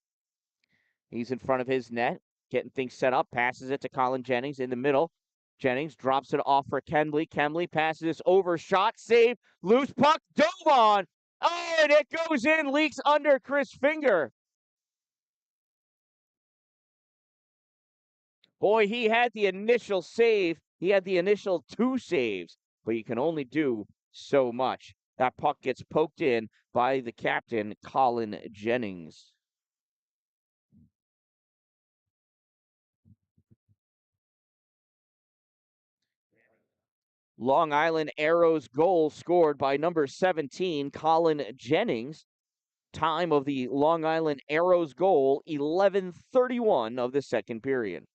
He's in front of his net, getting things set up. Passes it to Colin Jennings in the middle. Jennings drops it off for Kemley. Kemley passes this over. Shot, save, loose puck, dove on. Oh, and it goes in. Leaks under Chris Finger. Boy, he had the initial save. He had the initial 2 saves, but you can only do so much. That puck gets poked in by the captain, Colin Jennings. Long Island Arrows goal scored by number 17, Colin Jennings. Time of the Long Island Arrows goal, 11:31 of the second period.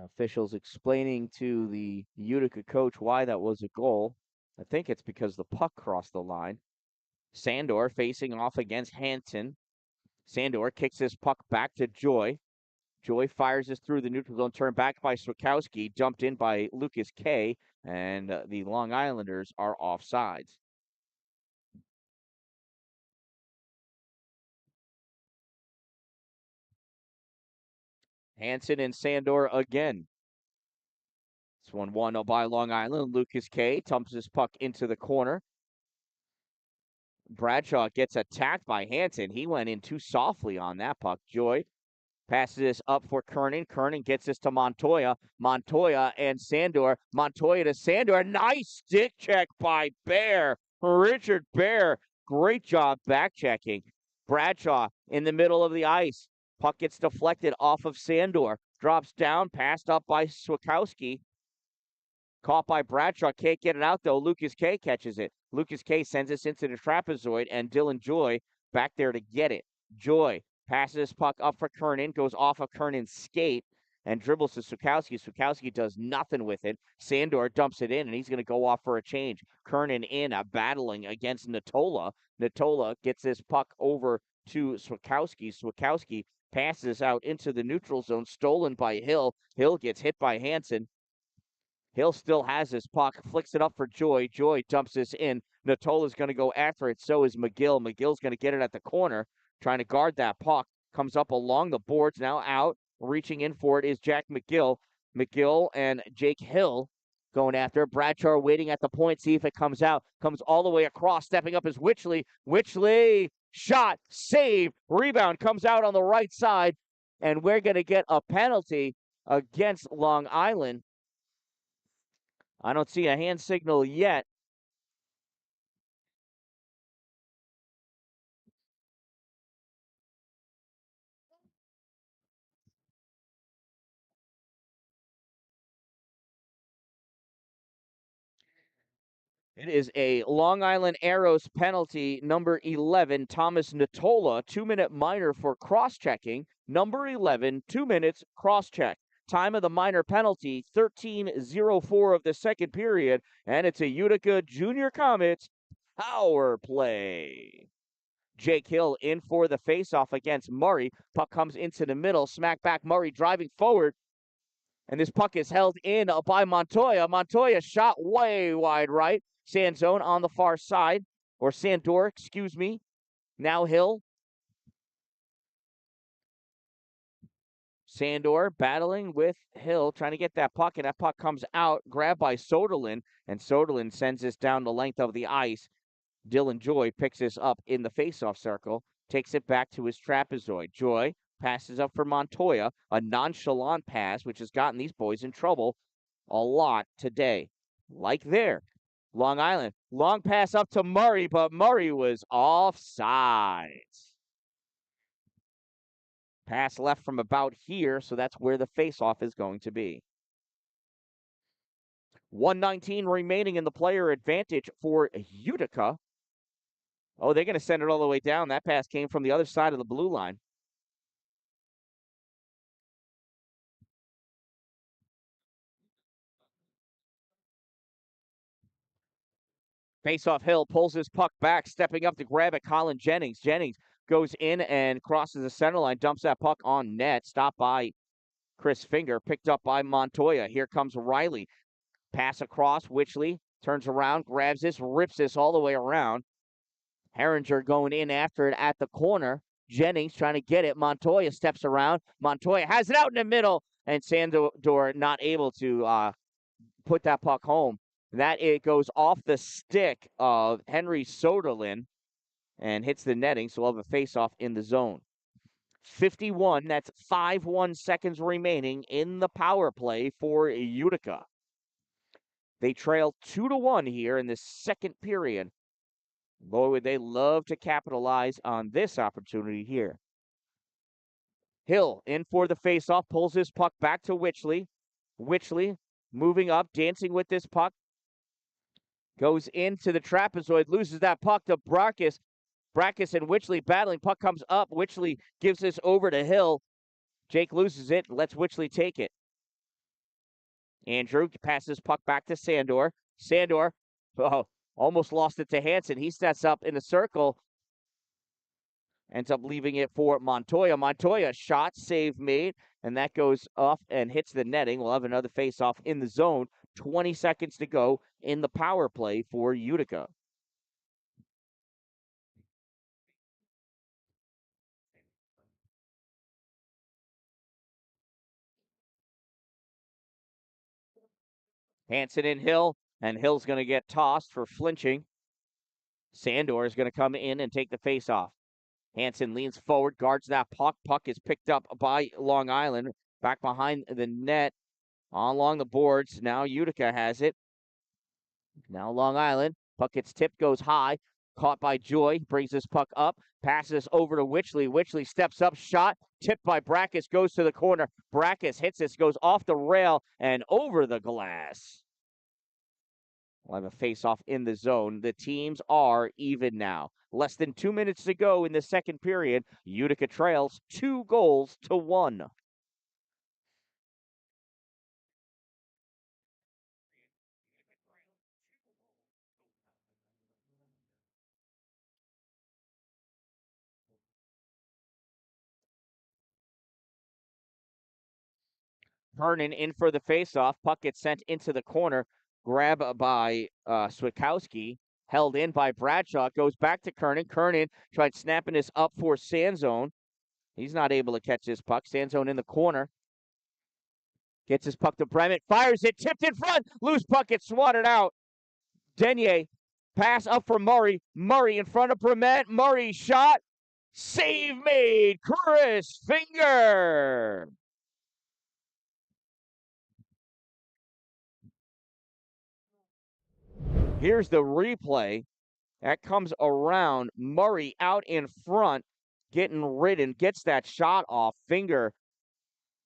Officials explaining to the Utica coach why that was a goal. I think it's because the puck crossed the line. Sandor facing off against Hanson. Sandor kicks his puck back to Joy. Joy fires this through the neutral zone, turned back by Swakowski, dumped in by Lucas K, and the Long Islanders are offsides. Hanson and Sandor again. This one won by Long Island. Lucas K dumps his puck into the corner. Bradshaw gets attacked by Hanson. He went in too softly on that puck. Joy passes this up for Kernan. Kernan gets this to Montoya. Montoya and Sandor. Montoya to Sandor. Nice stick check by Bear. Richard Bear. Great job back checking. Bradshaw in the middle of the ice. Puck gets deflected off of Sandor. Drops down, passed up by Swakowski. Caught by Bradshaw, can't get it out though. Lucas K catches it. Lucas K sends us into the trapezoid, and Dylan Joy back there to get it. Joy passes puck up for Kernan, goes off of Kernan's skate, and dribbles to Swakowski. Swakowski does nothing with it. Sandor dumps it in, and he's going to go off for a change. Kernan in, battling against Natola. Natola gets this puck over to Swakowski. Swakowski passes out into the neutral zone, stolen by Hill. Hill gets hit by Hanson. Hill still has his puck, flicks it up for Joy. Joy dumps this in. Natola's going to go after it. So is McGill. McGill's going to get it at the corner, trying to guard that puck. Comes up along the boards, now out. Reaching in for it is Jack McGill. McGill and Jake Hill going after it. Bradshaw waiting at the point, see if it comes out. Comes all the way across, stepping up is Witchley. Witchley, shot, save, rebound, comes out on the right side. And we're going to get a penalty against Long Island. I don't see a hand signal yet. It is a Long Island Arrows penalty, number 11, Thomas Natola, 2-minute minor for cross-checking. Number 11, 2 minutes, cross-check. Time of the minor penalty, 13:04 of the second period, and it's a Utica Junior Comets power play. Jake Hill in for the faceoff against Murray. Puck comes into the middle, smack back Murray driving forward. And this puck is held in by Montoya. Montoya shot way wide right. Sanzone on the far side, or Sandor, excuse me. Now Hill. Sandor battling with Hill, trying to get that puck, and that puck comes out, grabbed by Soderlin, and Soderlin sends this down the length of the ice. Dylan Joy picks this up in the faceoff circle, takes it back to his trapezoid. Joy passes up for Montoya, a nonchalant pass, which has gotten these boys in trouble a lot today. Like there, Long Island, long pass up to Murray, but Murray was offsides. Pass left from about here, so that's where the faceoff is going to be. 1:19 remaining in the player advantage for Utica. Oh, they're going to send it all the way down. That pass came from the other side of the blue line. Faceoff Hill pulls his puck back, stepping up to grab it. Colin Jennings. Jennings goes in and crosses the center line, dumps that puck on net. Stopped by Chris Finger, picked up by Montoya. Here comes Riley. Pass across. Witchley turns around, grabs this, rips this all the way around. Herringer going in after it at the corner. Jennings trying to get it. Montoya steps around. Montoya has it out in the middle, and Sandor not able to put that puck home. That it goes off the stick of Henry Soderlin and hits the netting, so we'll have a face-off in the zone. 51, that's 5-1 seconds remaining in the power play for Utica. They trail 2-1 here in the second period. Boy, would they love to capitalize on this opportunity here. Hill in for the faceoff, pulls his puck back to Wichley. Wichley moving up, dancing with this puck. Goes into the trapezoid, loses that puck to Brackus. Brackus and Wichley battling. Puck comes up. Wichley gives this over to Hill. Jake loses it, lets Wichley take it. Andrew passes puck back to Sandor. Sandor almost lost it to Hansen. He steps up in the circle. Ends up leaving it for Montoya. Montoya shot, save made, and that goes off and hits the netting. We'll have another face-off in the zone. 20 seconds to go in the power play for Utica. Hansen and Hill, and Hill's going to get tossed for flinching. Sandor is going to come in and take the face-off. Hansen leans forward, guards that puck. Puck is picked up by Long Island. Back behind the net, along the boards. Now Utica has it. Now Long Island. Puck gets tipped, goes high. Caught by Joy. Brings this puck up. Passes over to Wichley. Wichley steps up. Shot. Tipped by Brackus. Goes to the corner. Brackus hits this. Goes off the rail and over the glass. We'll have a face-off in the zone. The teams are even now. Less than 2 minutes to go in the second period. Utica trails 2-1. Hernan in for the faceoff. Puck gets sent into the corner. Grab by Swikowski. Held in by Bradshaw. Goes back to Kernan. Kernan tried snapping this up for Sanzone. He's not able to catch this puck. Sanzone in the corner. Gets his puck to Bremen. Fires it. Tipped in front. Loose puck gets swatted out. Denier. Pass up for Murray. Murray in front of Bremen. Murray shot. Save made. Chris Finger. Here's the replay. That comes around. Murray out in front, getting ridden, gets that shot off. Finger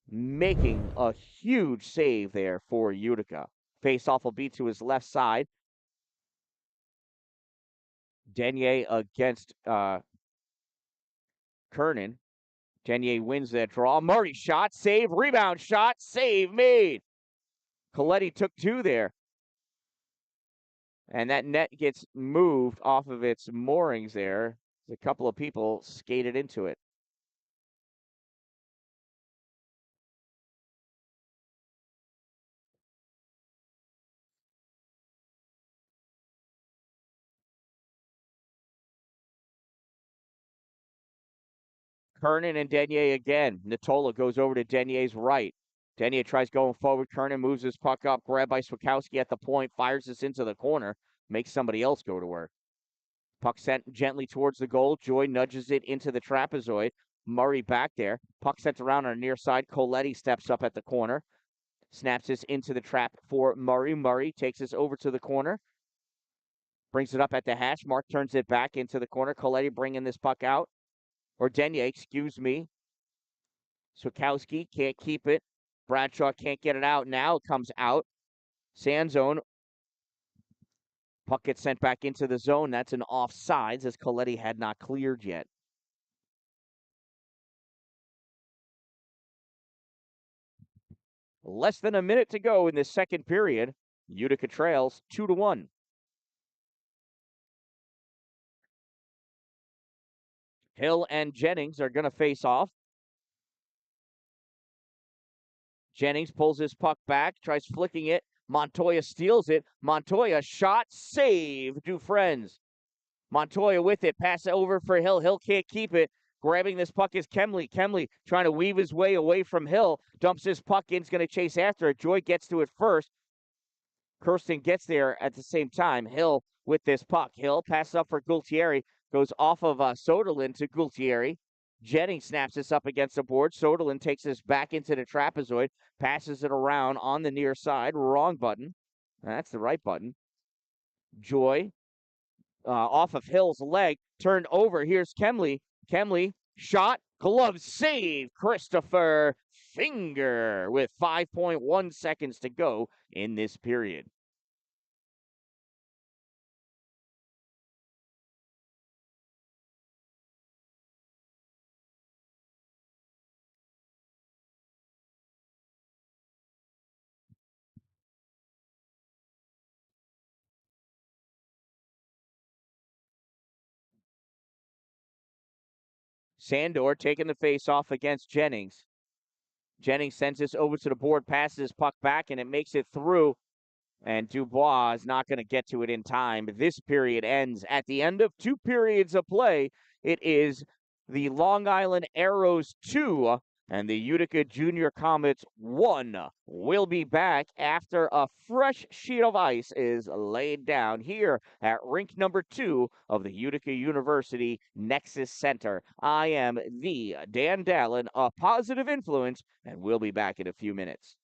making a huge save there for Utica. Face-off will be to his left side. Denier against Kernan. Denier wins that draw. Murray shot, save, rebound shot, save made. Coletti took two there. And that net gets moved off of its moorings there. A couple of people skated into it. Kernan and Denier again. Natola goes over to Denier's right. Denier tries going forward. Kernan moves his puck up. Grabbed by Swikowski at the point. Fires this into the corner. Makes somebody else go to work. Puck sent gently towards the goal. Joy nudges it into the trapezoid. Murray back there. Puck sent around on the near side. Coletti steps up at the corner. Snaps this into the trap for Murray. Murray takes this over to the corner. Brings it up at the hash mark. Turns it back into the corner. Coletti bringing this puck out. Or Denier, excuse me. Swikowski can't keep it. Bradshaw can't get it out. Now it comes out. Sanzone. Puck gets sent back into the zone. That's an offsides as Coletti had not cleared yet. Less than a minute to go in this second period. Utica trails 2-1. Hill and Jennings are going to face off. Jennings pulls his puck back, tries flicking it. Montoya steals it. Montoya shot, save, Dufresne. Montoya with it. Pass over for Hill. Hill can't keep it. Grabbing this puck is Kemley. Kemley trying to weave his way away from Hill. Dumps his puck in. Is going to chase after it. Joy gets to it first. Kirsten gets there at the same time. Hill with this puck. Hill passes up for Gultieri. Goes off of Soderlin to Gultieri. Jennings snaps this up against the board. Soderlin takes this back into the trapezoid. Passes it around on the near side. Wrong button. That's the right button. Joy off of Hill's leg. Turned over. Here's Kemley. Kemley shot. Glove save. Christopher Finger with 5.1 seconds to go in this period. Sandor taking the face off against Jennings. Jennings sends this over to the board, passes his puck back, and it makes it through. And Dubois is not going to get to it in time. This period ends at the end of 2 periods of play. It is the Long Island Arrows 2 and the Utica Junior Comets 1. We'll be back after a fresh sheet of ice is laid down here at rink number 2 of the Utica University Nexus Center. I am the Dan-Dalin, a positive influence, and we'll be back in a few minutes.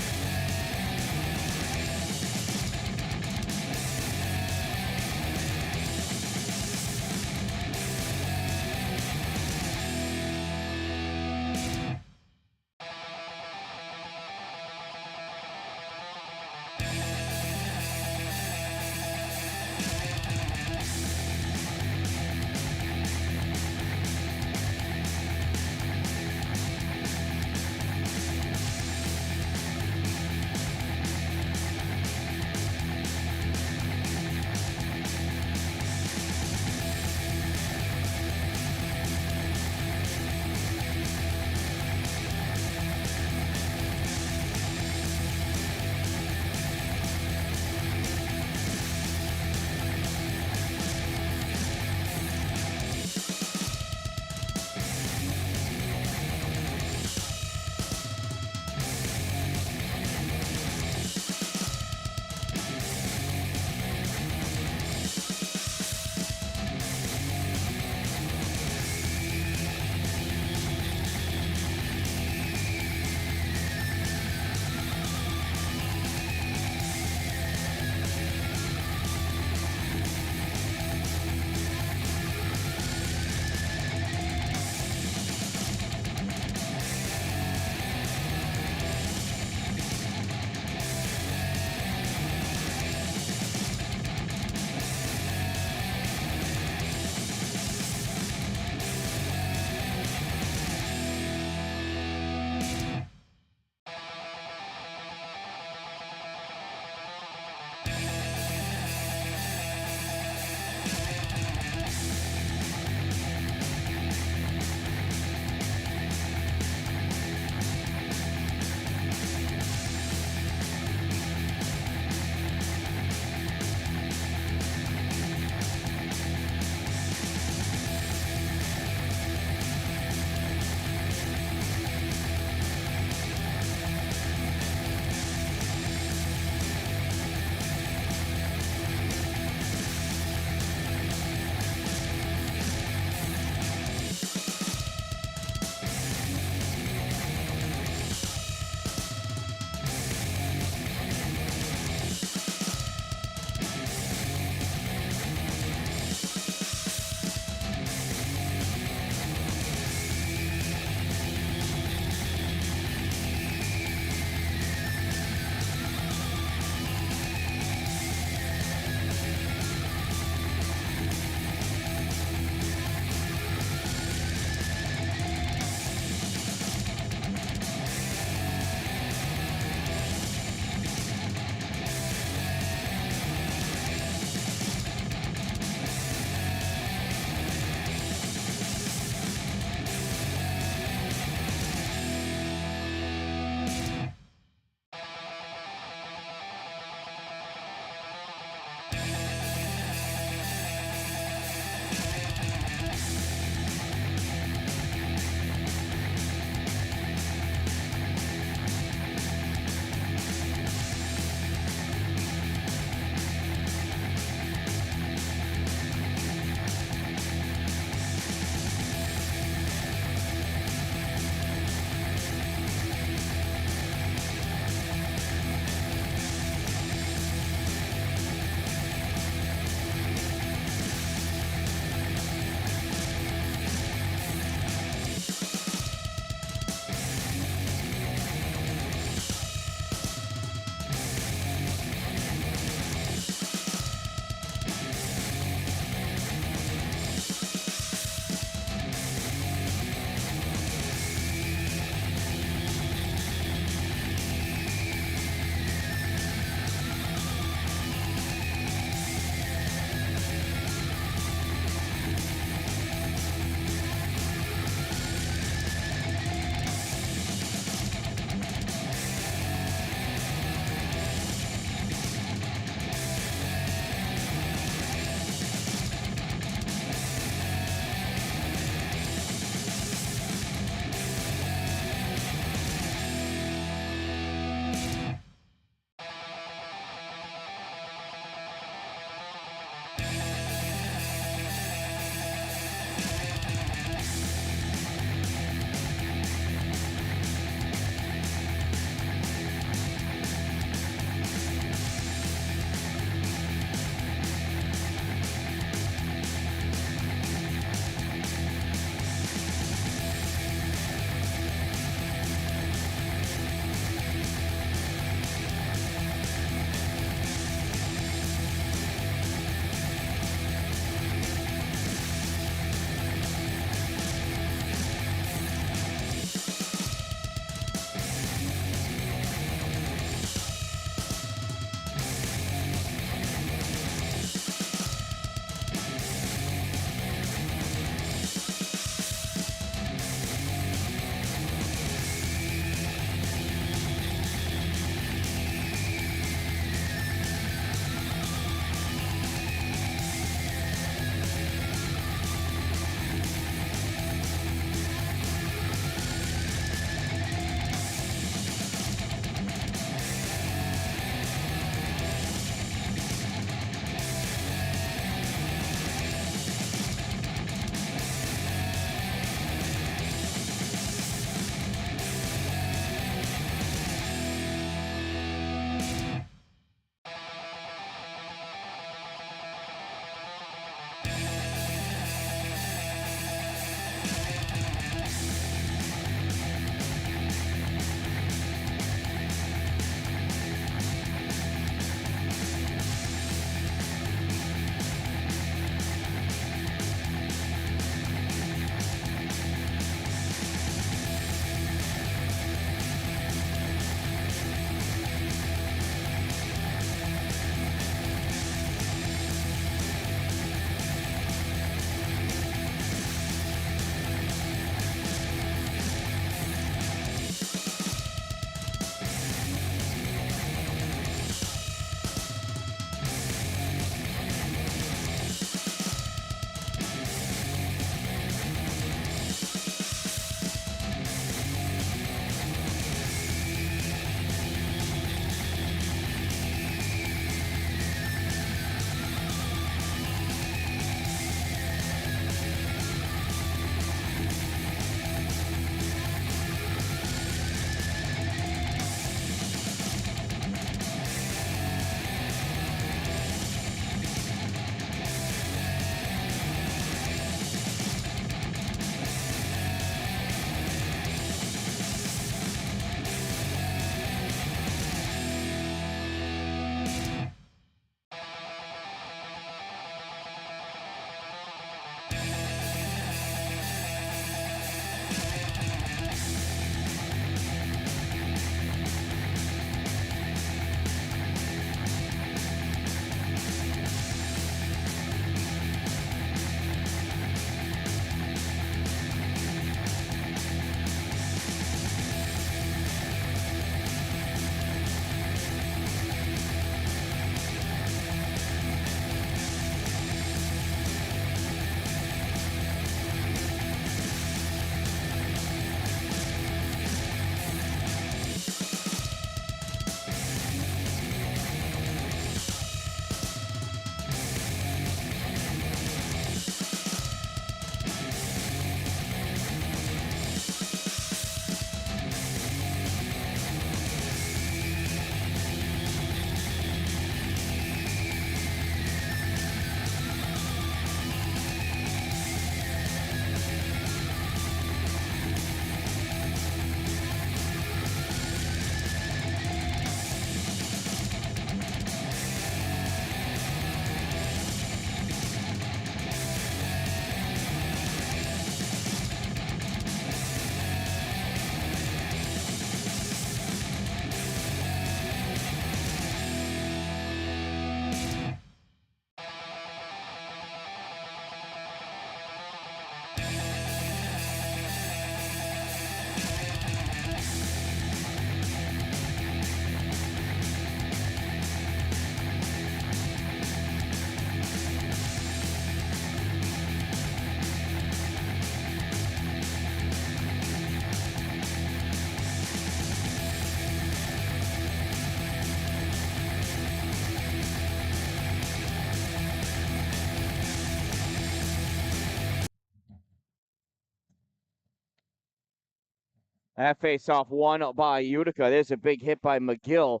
That face-off won by Utica. There's a big hit by McGill.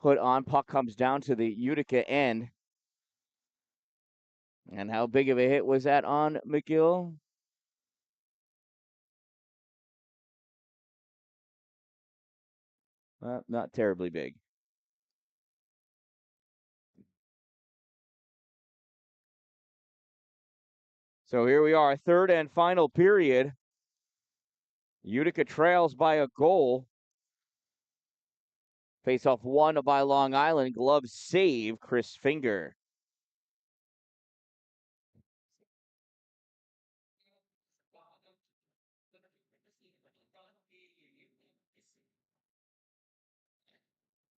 Put on. Puck comes down to the Utica end. And how big of a hit was that on McGill? Not terribly big. So here we are, third and final period. Utica trails by a goal. Face-off won by Long Island. Glove save, Chris Finger.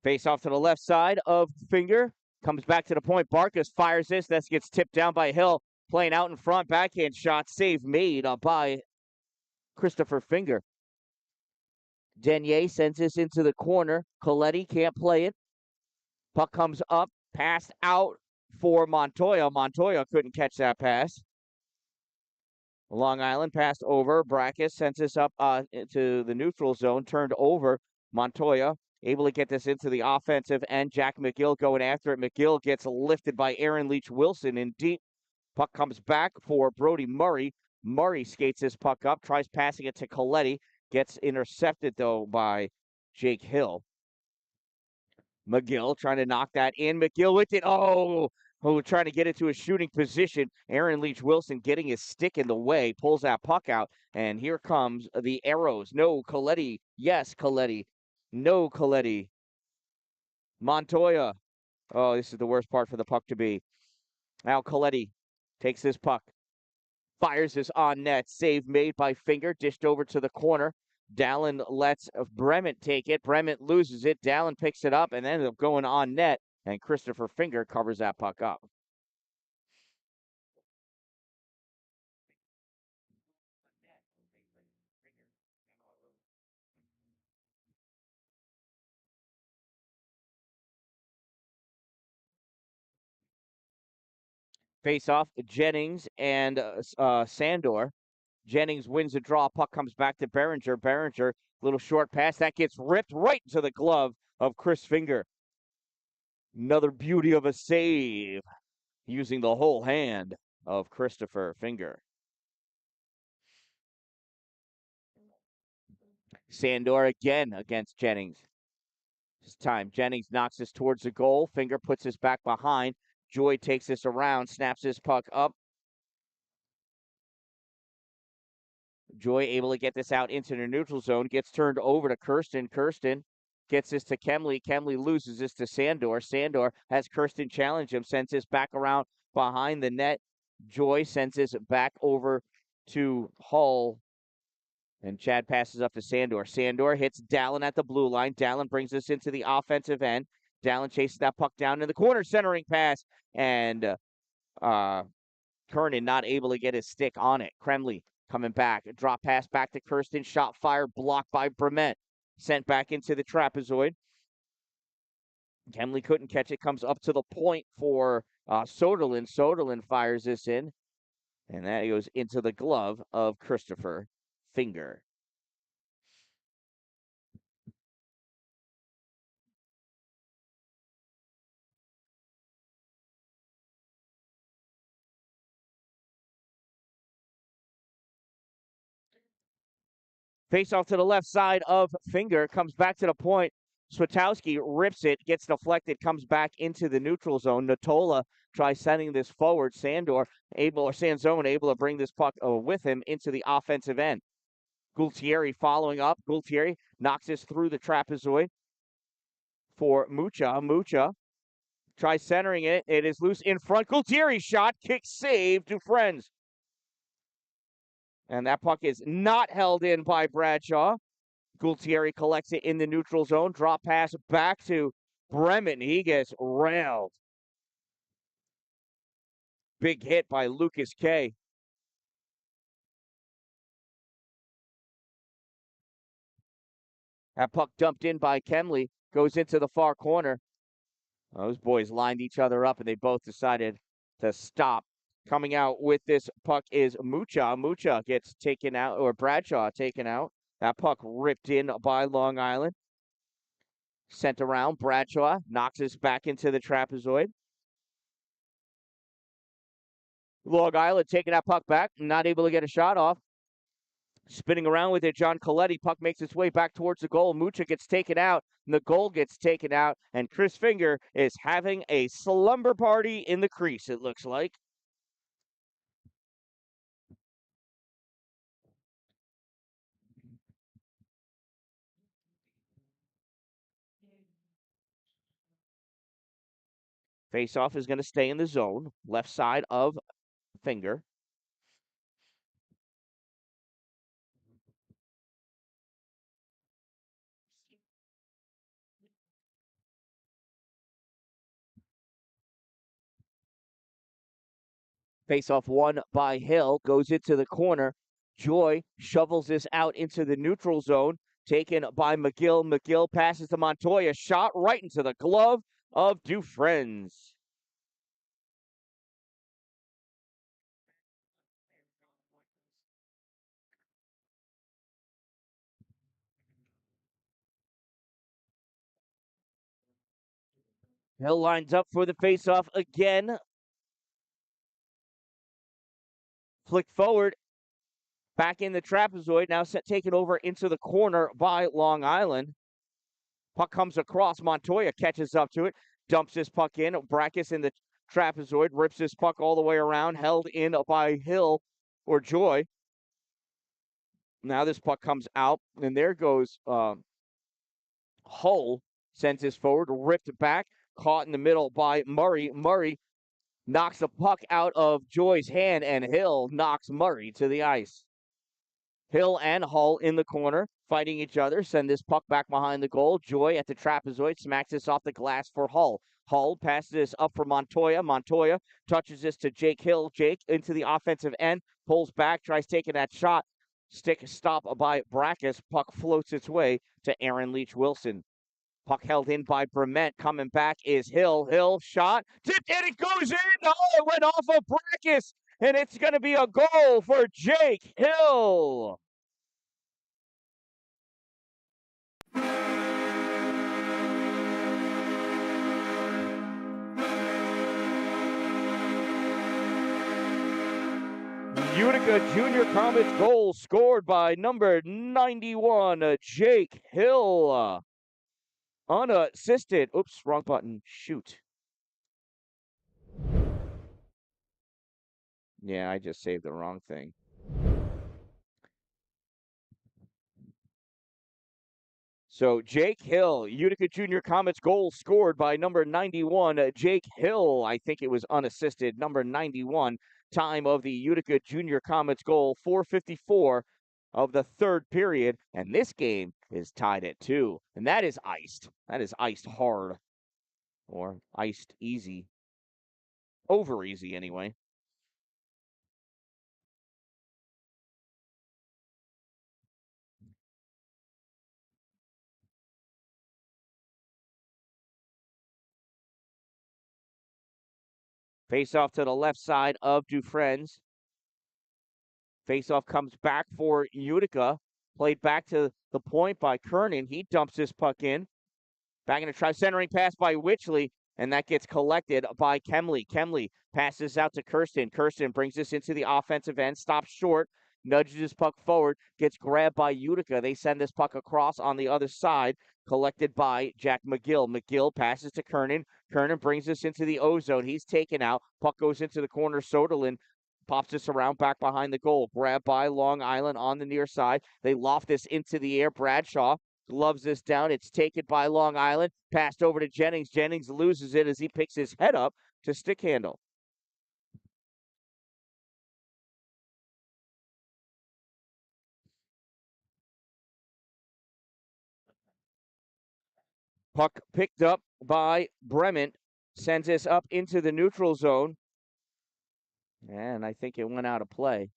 Face-off to the left side of Finger. Comes back to the point. Barkas fires this. That gets tipped down by Hill. Playing out in front. Backhand shot. Save made by Christopher Finger. Denier sends this into the corner. Coletti can't play it. Puck comes up. Passed out for Montoya. Montoya couldn't catch that pass. Long Island passed over. Brackus sends this up into the neutral zone. Turned over. Montoya able to get this into the offensive end. Jack McGill going after it. McGill gets lifted by Aaron Leach Wilson in deep. Puck comes back for Brody Murray. Murray skates this puck up. Tries passing it to Coletti. Gets intercepted, though, by Jake Hill. McGill trying to knock that in. McGill with it. Trying to get it to a shooting position. Aaron Leach Wilson getting his stick in the way. Pulls that puck out. And here comes the arrows. No, Coletti. Yes, Coletti. No, Coletti. Montoya. Oh, this is the worst part for the puck to be. Now Coletti takes this puck. Fires this on net. Save made by Finger. Dished over to the corner. Dalin lets Brement take it. Brement loses it. Dalin picks it up and ends up going on net. And Christopher Finger covers that puck up. Face off Jennings and Sandor. Jennings wins the draw. Puck comes back to Behringer. Behringer, little short pass. That gets ripped right into the glove of Chris Finger. Another beauty of a save using the whole hand of Christopher Finger. Sandor again against Jennings. This time, Jennings knocks this towards the goal. Finger puts this back behind. Joy takes this around, snaps this puck up. Joy able to get this out into the neutral zone. Gets turned over to Kirsten. Kirsten gets this to Kemley. Kemley loses this to Sandor. Sandor has Kirsten challenge him. Sends this back around behind the net. Joy sends this back over to Hull. And Chad passes up to Sandor. Sandor hits Dalin at the blue line. Dalin brings this into the offensive end. Dalin chases that puck down in the corner. Centering pass. And Kernan not able to get his stick on it. Kremley coming back. A drop pass back to Kirsten. Shot fired. Blocked by Brement. Sent back into the trapezoid. Kemley couldn't catch it. Comes up to the point for Soderlin. Soderlin fires this in. And that goes into the glove of Christopher Finger. Face off to the left side of Finger. Comes back to the point. Swatowski rips it, gets deflected, comes back into the neutral zone. Natola tries sending this forward. Sanzone able to bring this puck with him into the offensive end. Gultieri following up. Gultieri knocks this through the trapezoid for Mucha. Mucha tries centering it. It is loose in front. Gultieri shot, kick save to Friends. And that puck is not held in by Bradshaw. Gultieri collects it in the neutral zone. Drop pass back to Bremen. He gets railed. Big hit by Lucas K. That puck dumped in by Kemley. Goes into the far corner. Those boys lined each other up and they both decided to stop. Coming out with this puck is Mucha. Mucha gets taken out, or Bradshaw taken out. That puck ripped in by Long Island. Sent around. Bradshaw knocks us back into the trapezoid. Long Island taking that puck back, not able to get a shot off. Spinning around with it, John Coletti. Puck makes its way back towards the goal. Mucha gets taken out, and the goal gets taken out, and Chris Finger is having a slumber party in the crease, it looks like. Faceoff is going to stay in the zone, left side of Finger. Faceoff won by Hill, goes into the corner. Joy shovels this out into the neutral zone, taken by McGill. McGill passes to Montoya, shot right into the glove of Dufresne's. Hill lines up for the faceoff again. Flick forward, back in the trapezoid, now taken over into the corner by Long Island. Puck comes across, Montoya catches up to it, dumps this puck in. Brackus in the trapezoid, rips this puck all the way around, held in by Hill or Joy. Now this puck comes out, and there goes Hull, sends this forward, ripped back, caught in the middle by Murray. Murray knocks the puck out of Joy's hand, and Hill knocks Murray to the ice. Hill and Hull in the corner, fighting each other, send this puck back behind the goal. Joy at the trapezoid, smacks this off the glass for Hull. Hull passes this up for Montoya. Montoya touches this to Jake Hill. Jake into the offensive end, pulls back, tries taking that shot. Stick stop by Brackus. Puck floats its way to Aaron Leach Wilson. Puck held in by Brement. Coming back is Hill. Hill shot. Tipped and it goes in. Oh, it went off of Brackus. And it's going to be a goal for Jake Hill. Utica Junior Comets goal scored by number 91, Jake Hill. Unassisted. Oops, wrong button. Shoot. Yeah, I just saved the wrong thing. So Jake Hill, Utica Junior Comets goal scored by number 91, Jake Hill. I think it was unassisted. Number 91, time of the Utica Junior Comets goal, 4:54 of the third period. And this game is tied at 2. And that is iced. That is iced hard. Or iced easy. Over easy, anyway. Face off to the left side of Dufresne's. Faceoff comes back for Utica. Played back to the point by Kernan. He dumps this puck in. Back in a try centering pass by Witchley, and that gets collected by Kemley. Kemley passes out to Kirsten. Kirsten brings this into the offensive end, stops short, nudges this puck forward, gets grabbed by Utica. They send this puck across on the other side, collected by Jack McGill. McGill passes to Kernan. Kernan brings this into the O-zone. He's taken out. Puck goes into the corner. Soderlin pops this around back behind the goal. Grabbed by Long Island on the near side. They loft this into the air. Bradshaw gloves this down. It's taken by Long Island. Passed over to Jennings. Jennings loses it as he picks his head up to stick handle. Puck picked up by Bremen. Sends this up into the neutral zone. And I think it went out of play.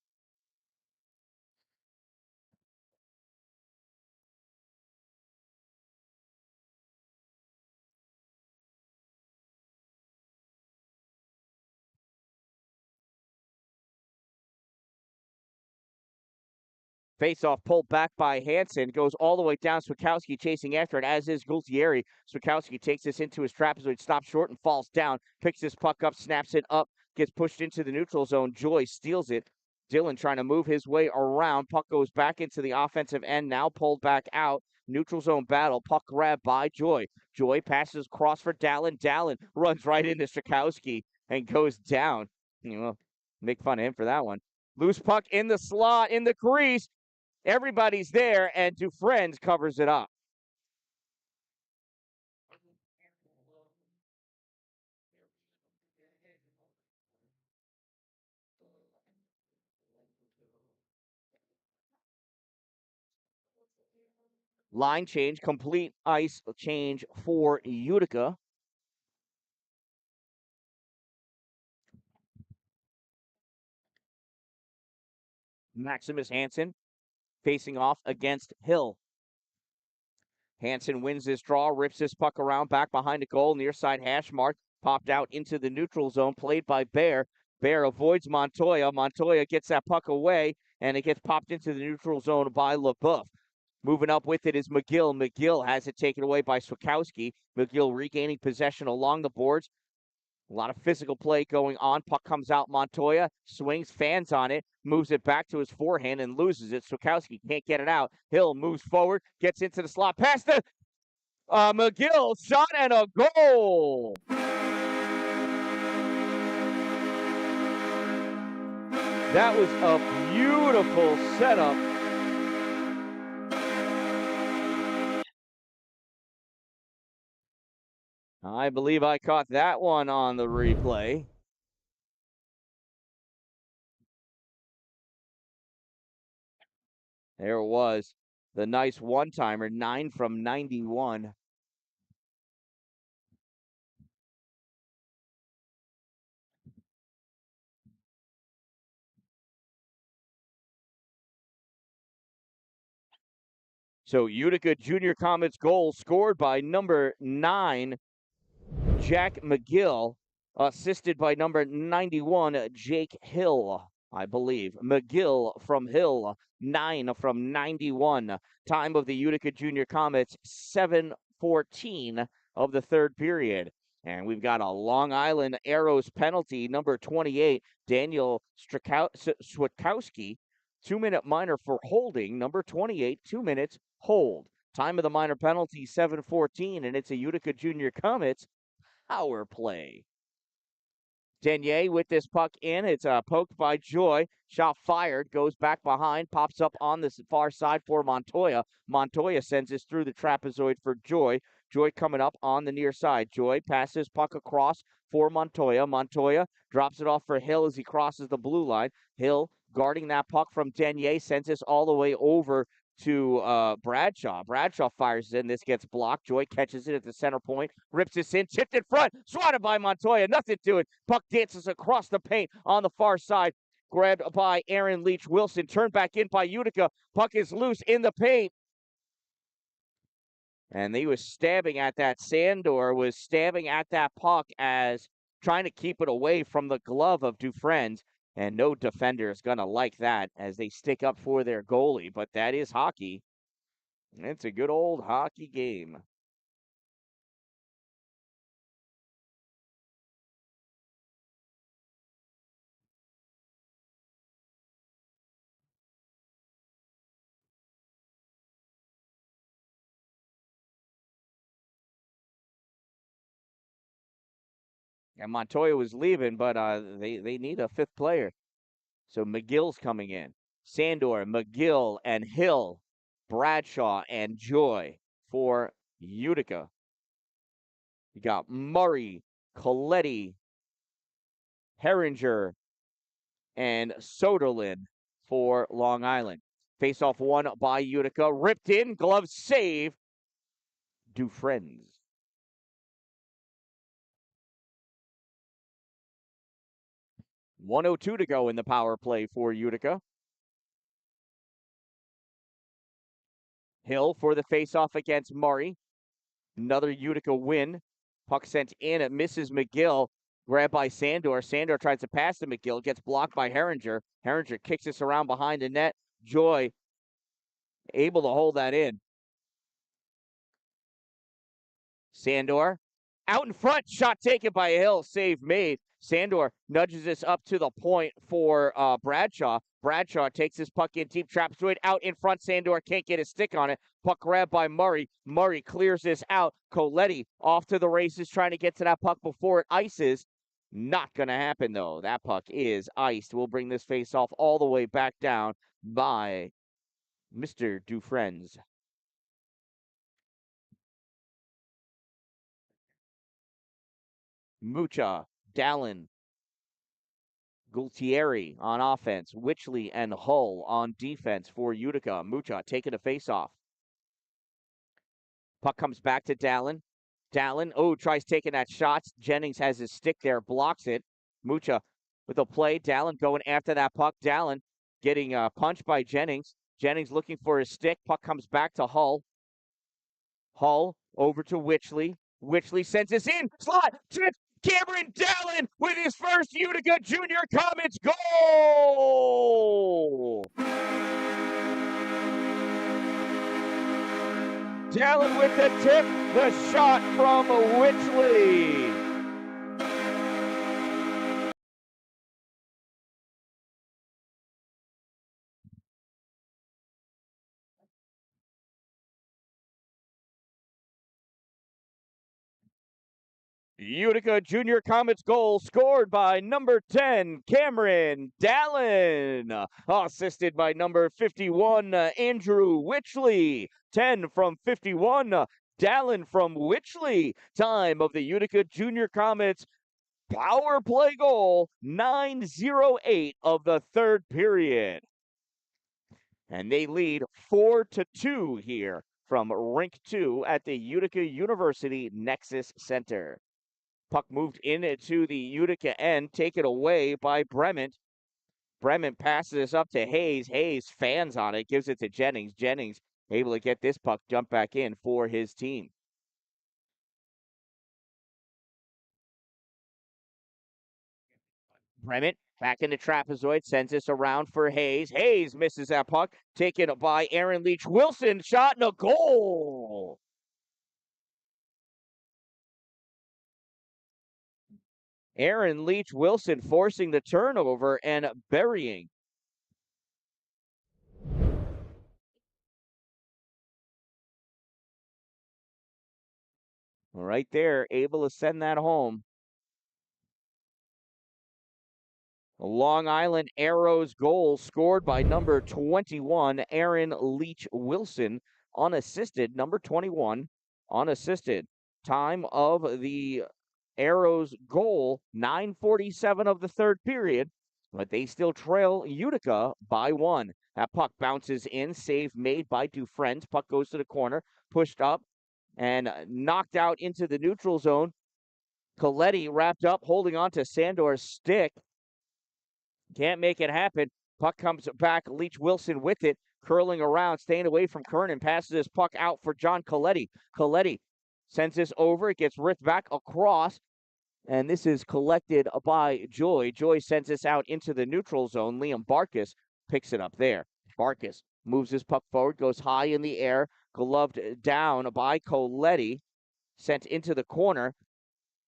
Face-off pulled back by Hansen, goes all the way down. Swakowski chasing after it, as is Gultieri. Swakowski takes this into his trapezoid, stops short and falls down. Picks this puck up, snaps it up, gets pushed into the neutral zone. Joy steals it. Dylan trying to move his way around. Puck goes back into the offensive end, now pulled back out. Neutral zone battle. Puck grab by Joy. Joy passes across for Dalin. Dalin runs right into Swakowski and goes down. Make fun of him for that one. Loose puck in the slot, in the crease. Everybody's there, and Dufresne covers it up. Line change, complete ice change for Utica. Maximus Hansen facing off against Hill. Hansen wins this draw, rips this puck around, back behind the goal, near side hash mark, popped out into the neutral zone, played by Bear. Bear avoids Montoya. Montoya gets that puck away, and it gets popped into the neutral zone by LaBeouf. Moving up with it is McGill. McGill has it taken away by Swakowski. McGill regaining possession along the boards. A lot of physical play going on. Puck comes out. Montoya swings, fans on it, moves it back to his forehand and loses it. Swakowski can't get it out. Hill moves forward, gets into the slot, past the McGill shot and a goal. That was a beautiful setup. I believe I caught that one on the replay. There it was. The nice one-timer, 9 from 91. So Utica Junior Comets goal scored by number 9, Jack McGill, assisted by number 91, Jake Hill, I believe. McGill from Hill, 9 from 91. Time of the Utica Junior Comets, 7:14 of the third period. And we've got a Long Island Arrows penalty, number 28, Daniel Switkowski, 2-minute minor for holding, number 28, 2 minutes, hold. Time of the minor penalty, 7:14, and it's a Utica Junior Comets power play. Denier with this puck in. It's poked by Joy. Shot fired. Goes back behind. Pops up on the far side for Montoya. Montoya sends this through the trapezoid for Joy. Joy coming up on the near side. Joy passes puck across for Montoya. Montoya drops it off for Hill as he crosses the blue line. Hill guarding that puck from Denier. Sends this all the way over to Bradshaw. Bradshaw fires in. This gets blocked. Joy catches it at the center point. Rips this in. Tipped in front. Swatted by Montoya. Nothing to it. Puck dances across the paint on the far side. Grabbed by Aaron Leach Wilson. Turned back in by Utica. Puck is loose in the paint. And he was stabbing at that. Sandor was stabbing at that puck as trying to keep it away from the glove of Dufresne. And no defender is going to like that as they stick up for their goalie. But that is hockey. It's a good old hockey game. And Montoya was leaving, but they need a fifth player. So McGill's coming in. Sandor, McGill, and Hill, Bradshaw, and Joy for Utica. You got Murray, Coletti, Herringer, and Soderlin for Long Island. Face-off one by Utica. Ripped in, glove save. Dufresne. 1:02 to go in the power play for Utica. Hill for the face-off against Murray. Another Utica win. Puck sent in. It misses McGill. Grabbed by Sandor. Sandor tries to pass to McGill. Gets blocked by Herringer. Herringer kicks this around behind the net. Joy able to hold that in. Sandor out in front, shot taken by Hill, save made. Sandor nudges this up to the point for Bradshaw. Bradshaw takes his puck in deep, traps to it out in front. Sandor can't get his stick on it. Puck grabbed by Murray. Murray clears this out. Coletti off to the races, trying to get to that puck before it ices. Not going to happen, though. That puck is iced. We'll bring this face-off all the way back down by Mr. Dufresne's. Mucha, Dalin, Gultieri on offense, Witchley and Hull on defense for Utica. Mucha taking a face-off. Puck comes back to Dalin. Dalin, tries taking that shot. Jennings has his stick there, blocks it. Mucha with a play. Dalin going after that puck. Dalin getting punched by Jennings. Jennings looking for his stick. Puck comes back to Hull. Hull over to Witchley. Witchley sends this in. Slot to Cameron Dalin with his first Utica Junior Comets goal. Dalin with the tip, the shot from Witchley. Utica Junior Comets goal scored by number 10, Cameron Dalin. Assisted by number 51, Andrew Witchley. 10 from 51, Dalin from Witchley. Time of the Utica Junior Comets power play goal, 9:08 of the third period. And they lead 4-2 here from Rink 2 at the Utica University Nexus Center. Puck moved into the Utica end, taken away by Bremen. Bremen passes this up to Hayes. Hayes fans on it, gives it to Jennings. Jennings able to get this puck jump back in for his team. Bremen back in the trapezoid, sends this around for Hayes. Hayes misses that puck, taken by Aaron Leach Wilson. Shot and a goal. Aaron Leach Wilson forcing the turnover and burying. Right there, able to send that home. Long Island Arrows goal scored by number 21, Aaron Leach Wilson, unassisted. Number 21, unassisted. Time of the Arrows goal, 9:47 of the third period, but they still trail Utica by 1. That puck bounces in, save made by Dufresne. Puck goes to the corner, pushed up, and knocked out into the neutral zone. Coletti wrapped up, holding on to Sandor's stick. Can't make it happen. Puck comes back. Leach Wilson with it, curling around, staying away from Kernan. Passes his puck out for John Coletti. Coletti sends this over. It gets ripped back across. And this is collected by Joy. Joy sends this out into the neutral zone. Liam Barkas picks it up there. Barkas moves his puck forward, goes high in the air, gloved down by Coletti, sent into the corner.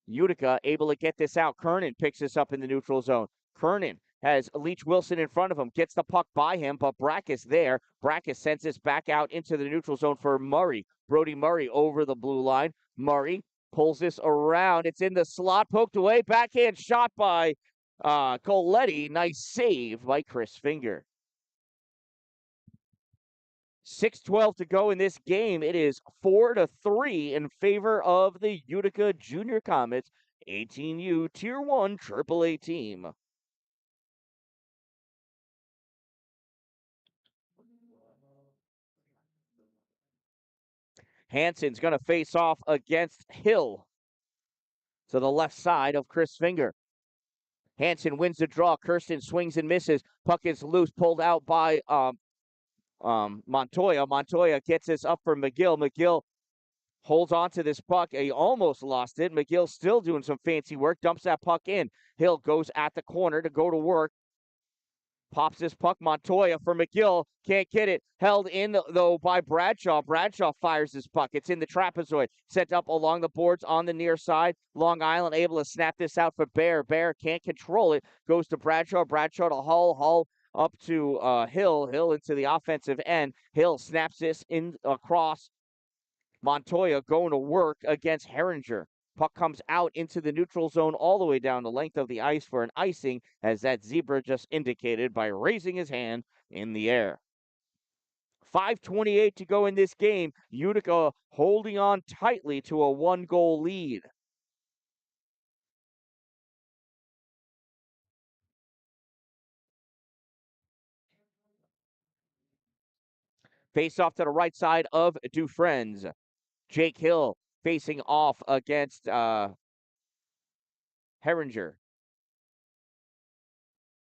Utica able to get this out. Kernan picks this up in the neutral zone. Kernan has Leach Wilson in front of him, gets the puck by him, but Brackus there. Brackus sends this back out into the neutral zone for Murray. Brody Murray over the blue line. Murray pulls this around. It's in the slot, poked away. Backhand shot by Coletti. Nice save by Chris Finger. 6:12 to go in this game. It is 4-3 in favor of the Utica Junior Comets, 18U Tier 1 AAA team. Hansen's going to face off against Hill to the left side of Chris Finger. Hansen wins the draw. Kirsten swings and misses. Puck is loose, pulled out by Montoya. Montoya gets this up for McGill. McGill holds on to this puck. He almost lost it. McGill still doing some fancy work. Dumps that puck in. Hill goes at the corner to go to work. Pops this puck. Montoya for McGill. Can't get it. Held in, though, by Bradshaw. Bradshaw fires this puck. It's in the trapezoid. Sent up along the boards on the near side. Long Island able to snap this out for Bear. Bear can't control it. Goes to Bradshaw. Bradshaw to Hull. Hull up to Hill. Hill into the offensive end. Hill snaps this in across. Montoya going to work against Herringer. Puck comes out into the neutral zone all the way down the length of the ice for an icing, as that zebra just indicated by raising his hand in the air. 5:28 to go in this game. Utica holding on tightly to a 1-goal lead. Face off to the right side of Dufresne's. Jake Hill facing off against Herringer.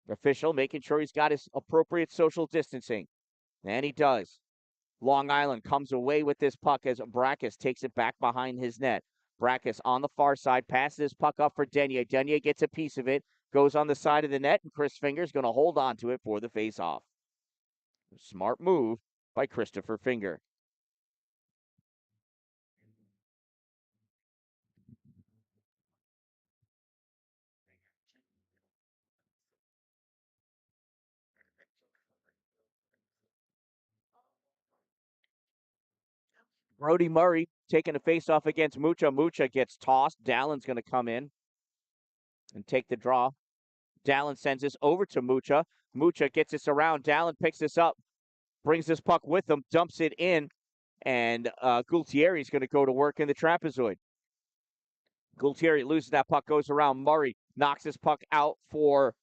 Official making sure he's got his appropriate social distancing. And he does. Long Island comes away with this puck as Brackus takes it back behind his net. Brackus on the far side, passes this puck up for Denier. Denier gets a piece of it, goes on the side of the net, and Chris Finger's going to hold on to it for the faceoff. Smart move by Christopher Finger. Brody Murray taking a faceoff against Mucha. Mucha gets tossed. Dallin's going to come in and take the draw. Dallin sends this over to Mucha. Mucha gets this around. Dallin picks this up, brings this puck with him, dumps it in, and Gualtieri's going to go to work in the trapezoid. Gualtieri loses that puck, goes around. Murray knocks this puck out for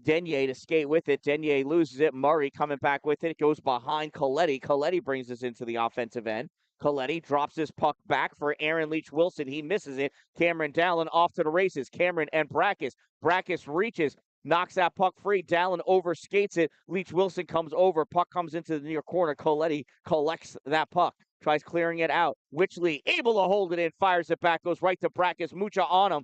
Denier to skate with it. Denier loses it. Murray coming back with it. It goes behind Coletti. Coletti brings us into the offensive end. Coletti drops his puck back for Aaron Leach-Wilson. He misses it. Cameron Dallin off to the races. Cameron and Brackus. Brackus reaches, knocks that puck free. Dallin overskates it. Leach-Wilson comes over. Puck comes into the near corner. Coletti collects that puck. Tries clearing it out. Witchley able to hold it in. Fires it back. Goes right to Brackus. Mucha on him.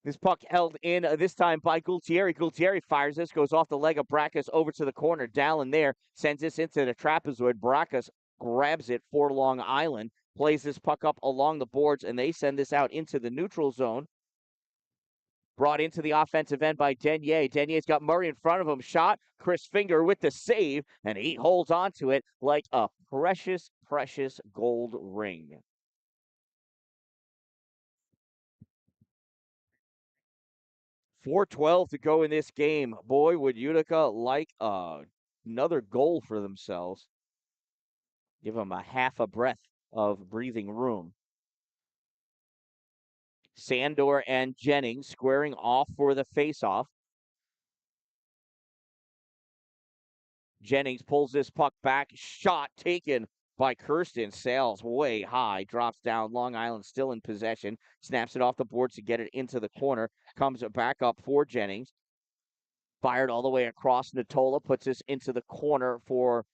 This puck held in this time by Gualtieri. Gualtieri fires this, goes off the leg of Brackus over to the corner. Dallin there sends this into the trapezoid. Brackus grabs it for Long Island, plays this puck up along the boards, and they send this out into the neutral zone. Brought into the offensive end by Denier. Denier's got Murray in front of him. Shot. Chris Finger with the save, and he holds on to it like a precious, precious gold ring. 4:12 to go in this game. Boy, would Utica like another goal for themselves. Give them a half a breath of breathing room. Sandor and Jennings squaring off for the faceoff. Jennings pulls this puck back. Shot taken by Kirsten. Sails way high. Drops down. Long Island still in possession. Snaps it off the boards to get it into the corner. Comes back up for Jennings. Fired all the way across. Natola puts this into the corner for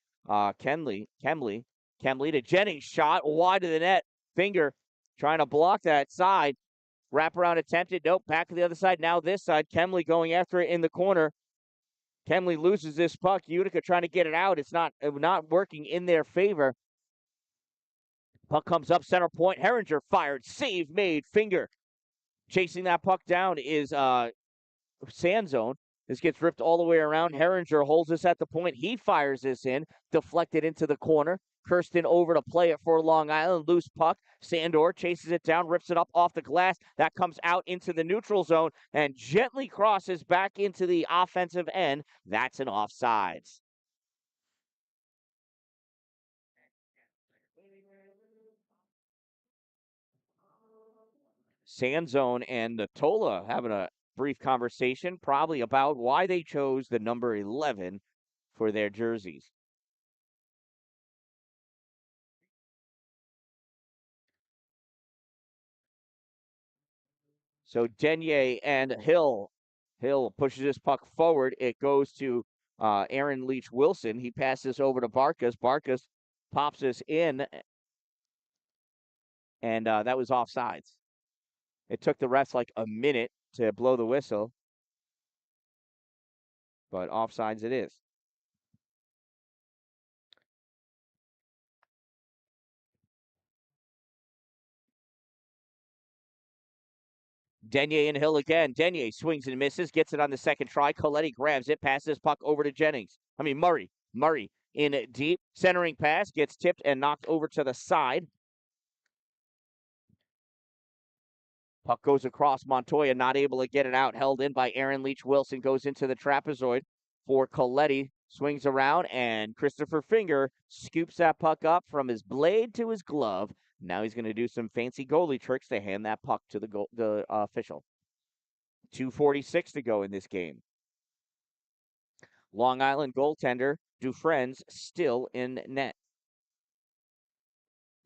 Kemley to Jennings. Shot wide of the net. Finger trying to block that side. Wraparound attempted. Nope. Back to the other side. Now this side. Kemley going after it in the corner. Kemley loses this puck. Utica trying to get it out. It's not working in their favor. Puck comes up center point. Herringer fired. Save made. Finger chasing that puck down is Sanzone. This gets ripped all the way around. Herringer holds this at the point. He fires this in, deflected into the corner. Kirsten over to play it for Long Island. Loose puck. Sandor chases it down, rips it up off the glass. That comes out into the neutral zone and gently crosses back into the offensive end. That's an offsides. Sanzone and Natola having a brief conversation, probably about why they chose the number 11 for their jerseys. So Denier and Hill. Hill pushes this puck forward. It goes to Aaron Leach-Wilson. He passes over to Barkas. Barkas pops this in, and that was offsides. It took the refs like a minute to blow the whistle. but offsides it is. Denier and Hill again. Denier swings and misses, gets it on the second try. Coletti grabs it, passes puck over to Jennings. Murray. Murray in deep, centering pass, gets tipped and knocked over to the side. Puck goes across Montoya, not able to get it out. Held in by Aaron Leach Wilson. Goes into the trapezoid for Coletti. Swings around, and Christopher Finger scoops that puck up from his blade to his glove. Now he's going to do some fancy goalie tricks to hand that puck to the official. 2:46 to go in this game. Long Island goaltender Dufresne's still in net.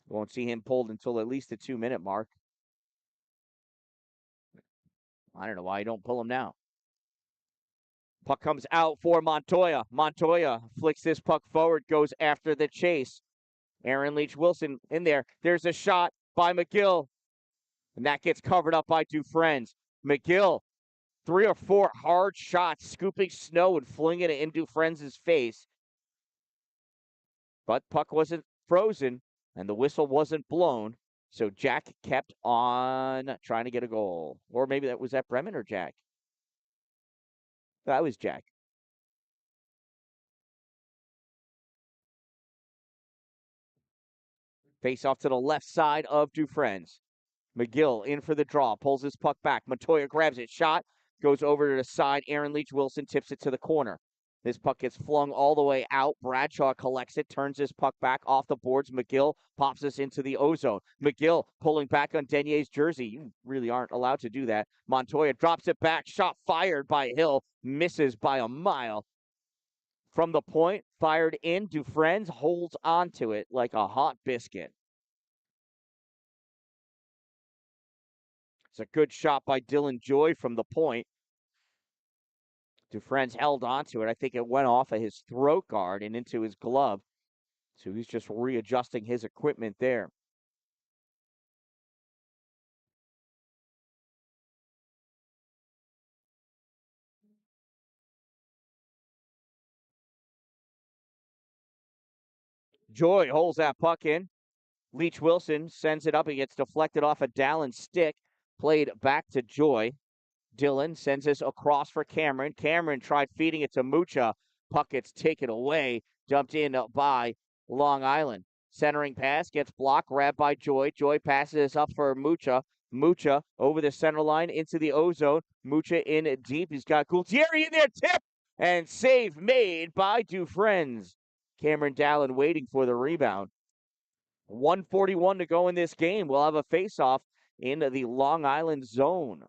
Won't see him pulled until at least the 2-minute mark. I don't know why you don't pull him now. Puck comes out for Montoya. Montoya flicks this puck forward, goes after the chase. Aaron Leach Wilson in there. There's a shot by McGill, and that gets covered up by Dufresne's. McGill, 3 or 4 hard shots, scooping snow and flinging it in Dufresne's face. But puck wasn't frozen, and the whistle wasn't blown. So Jack kept on trying to get a goal. Or maybe that was at Bremen or Jack? That was Jack. Face off to the left side of Dufresne's. McGill in for the draw, pulls his puck back. Montoya grabs it, shot, goes over to the side. Aaron Leach Wilson tips it to the corner. This puck gets flung all the way out. Bradshaw collects it, turns his puck back off the boards. McGill pops us into the ozone. McGill pulling back on Denier's jersey. You really aren't allowed to do that. Montoya drops it back. Shot fired by Hill. Misses by a mile. From the point, fired in. Dufresne holds onto it like a hot biscuit. It's a good shot by Dylan Joy from the point. Dufresne held onto it. I think it went off of his throat guard and into his glove. So he's just readjusting his equipment there. Joy holds that puck in. Leach Wilson sends it up. It gets deflected off a Dallin's stick. Played back to Joy. Dylan sends this across for Cameron. Cameron tried feeding it to Mucha. Puck gets taken away. Dumped in by Long Island. Centering pass gets blocked, grabbed by Joy. Joy passes up for Mucha. Mucha over the center line into the ozone. Mucha in deep. He's got Gultieri in there. Tip and save made by Dufresne's. Cameron Dallin waiting for the rebound. 1:41 to go in this game. We'll have a face-off in the Long Island zone.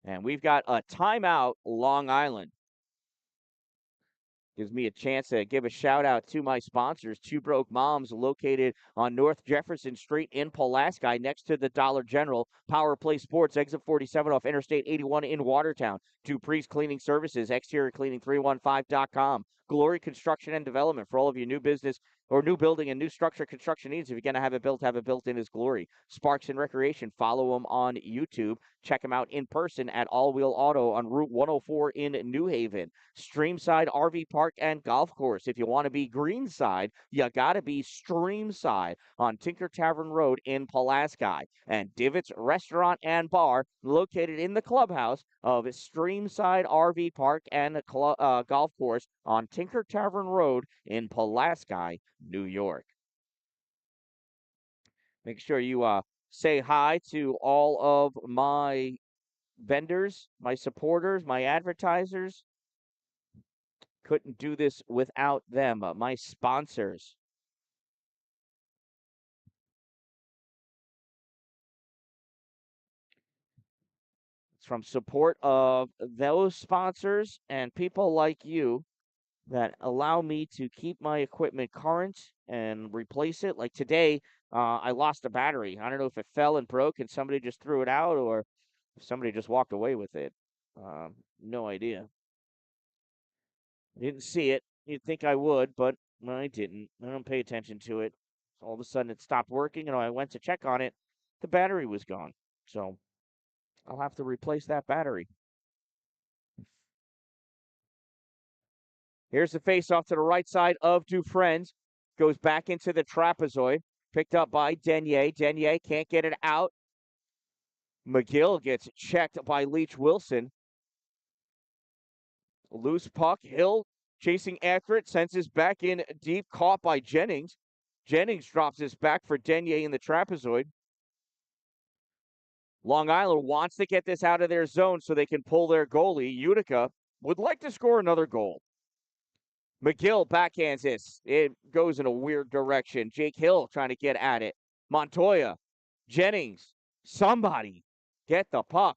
And we've got a timeout, Long Island. Gives me a chance to give a shout out to my sponsors, Two Broke Moms, located on North Jefferson Street in Pulaski, next to the Dollar General. Power Play Sports, exit 47 off Interstate 81 in Watertown. Dupree's Cleaning Services, exterior cleaning 315.com. Glory Construction and Development for all of your new business or new building and new structure construction needs. If you're going to have it built in as Glory. Sparks and Recreation, follow them on YouTube. Check them out in person at All Wheel Auto on Route 104 in New Haven. Streamside RV Park and Golf Course. If you want to be greenside, you got to be Streamside on Tinker Tavern Road in Pulaski. And Divots Restaurant and Bar, located in the clubhouse of Streamside RV Park and Golf Course on Tinker Tavern Road in Pulaski, New York. Make sure you say hi to all of my vendors, my supporters, my advertisers. Couldn't do this without them. My sponsors. It's from support of those sponsors and people like you that allow me to keep my equipment current and replace it. Like today, I lost a battery. I don't know if it fell and broke and somebody just threw it out or if somebody just walked away with it. No idea. Didn't see it. You'd think I would, but I didn't. I don't pay attention to it. All of a sudden, it stopped working, and when I went to check on it, the battery was gone. So I'll have to replace that battery. Here's the face-off to the right side of Dufresne's. Goes back into the trapezoid. Picked up by Denier. Denier can't get it out. McGill gets checked by Leach Wilson. Loose puck. Hill chasing after it. Sends his back in deep. Caught by Jennings. Jennings drops his back for Denier in the trapezoid. Long Island wants to get this out of their zone so they can pull their goalie. Utica would like to score another goal. McGill backhands this. It goes in a weird direction. Jake Hill trying to get at it. Montoya, Jennings, somebody get the puck.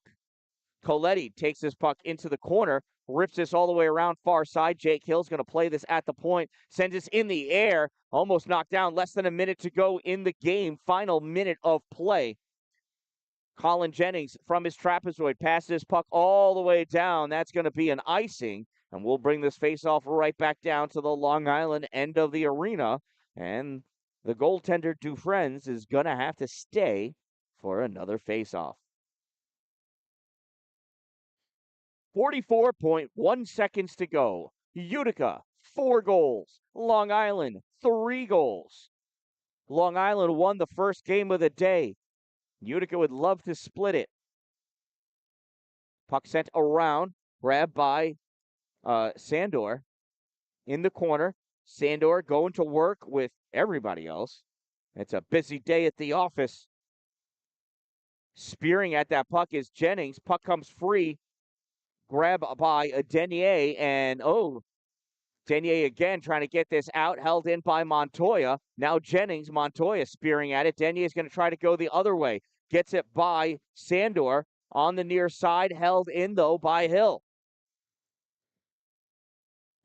Coletti takes this puck into the corner, rips this all the way around far side. Jake Hill's going to play this at the point, sends this in the air, almost knocked down. Less than a minute to go in the game. Final minute of play. Colin Jennings from his trapezoid passes this puck all the way down. That's going to be an icing. And we'll bring this faceoff right back down to the Long Island end of the arena. And the goaltender Dufresne's is going to have to stay for another faceoff. 44.1 seconds to go. Utica, 4 goals. Long Island, 3 goals. Long Island won the first game of the day. Utica would love to split it. Puck sent around, grabbed by Sandor in the corner. Sandor going to work with everybody else. It's a busy day at the office. Spearing at that puck is Jennings. Puck comes free. Grab by Denier. And, Denier again trying to get this out. Held in by Montoya. Now Jennings, Montoya spearing at it. Denier is going to try to go the other way. Gets it by Sandor on the near side. Held in, though, by Hill.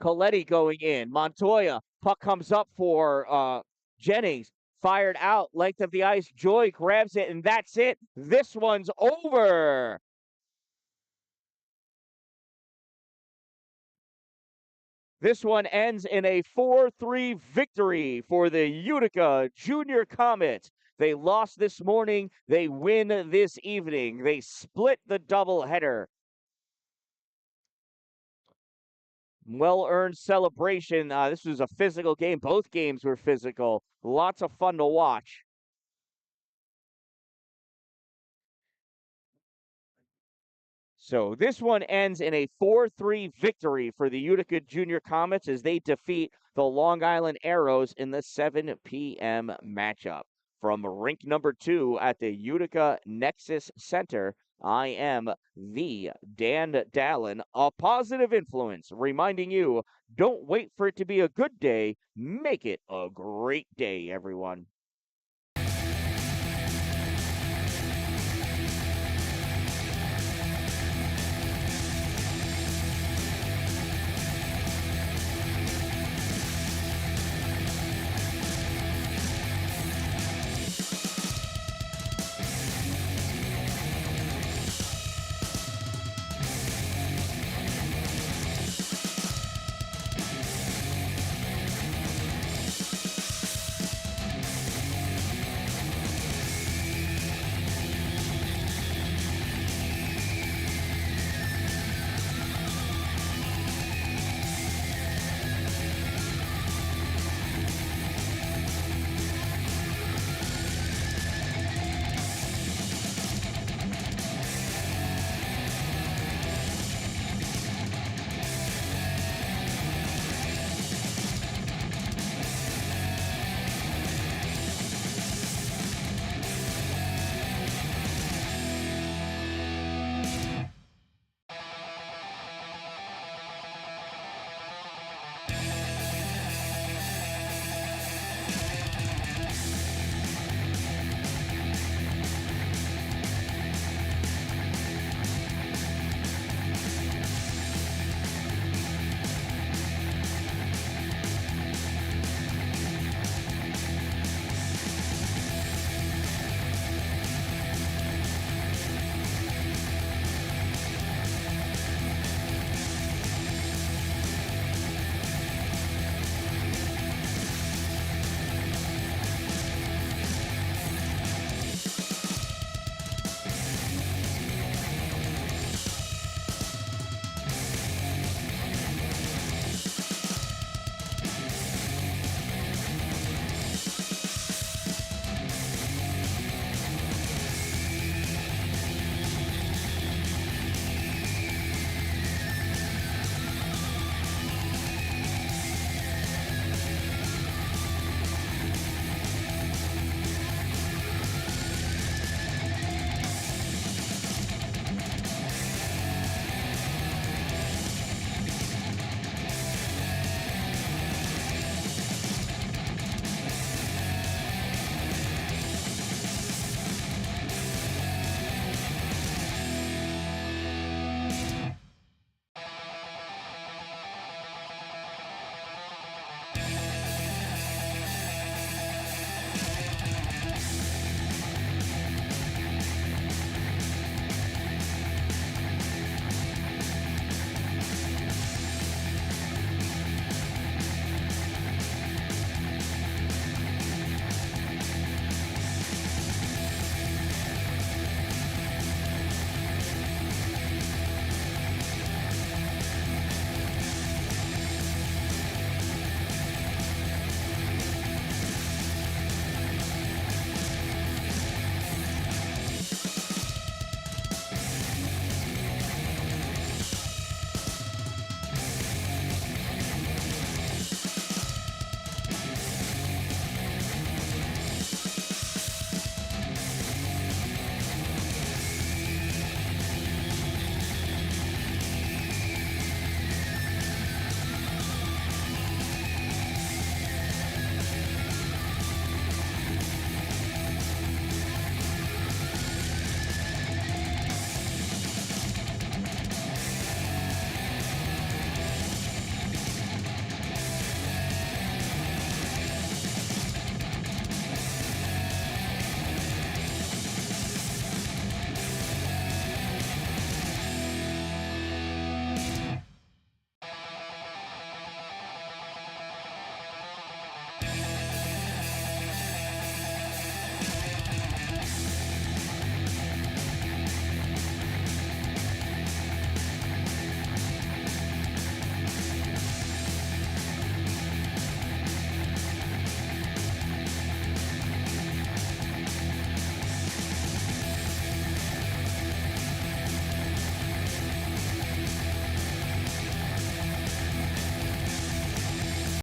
Coletti going in. Montoya. Puck comes up for Jennings. Fired out. Length of the ice. Joy grabs it, and that's it. This one's over. This one ends in a 4-3 victory for the Utica Junior Comets. They lost this morning. They win this evening. They split the doubleheader. Well-earned celebration. This was a physical game. Both games were physical. Lots of fun to watch. So this one ends in a 4-3 victory for the Utica Junior Comets as they defeat the Long Island Arrows in the 7 p.m. matchup. From rink number 2 at the Utica Nexus Center, I am the Dan-Dalin, a positive influence, reminding you, don't wait for it to be a good day. Make it a great day, everyone.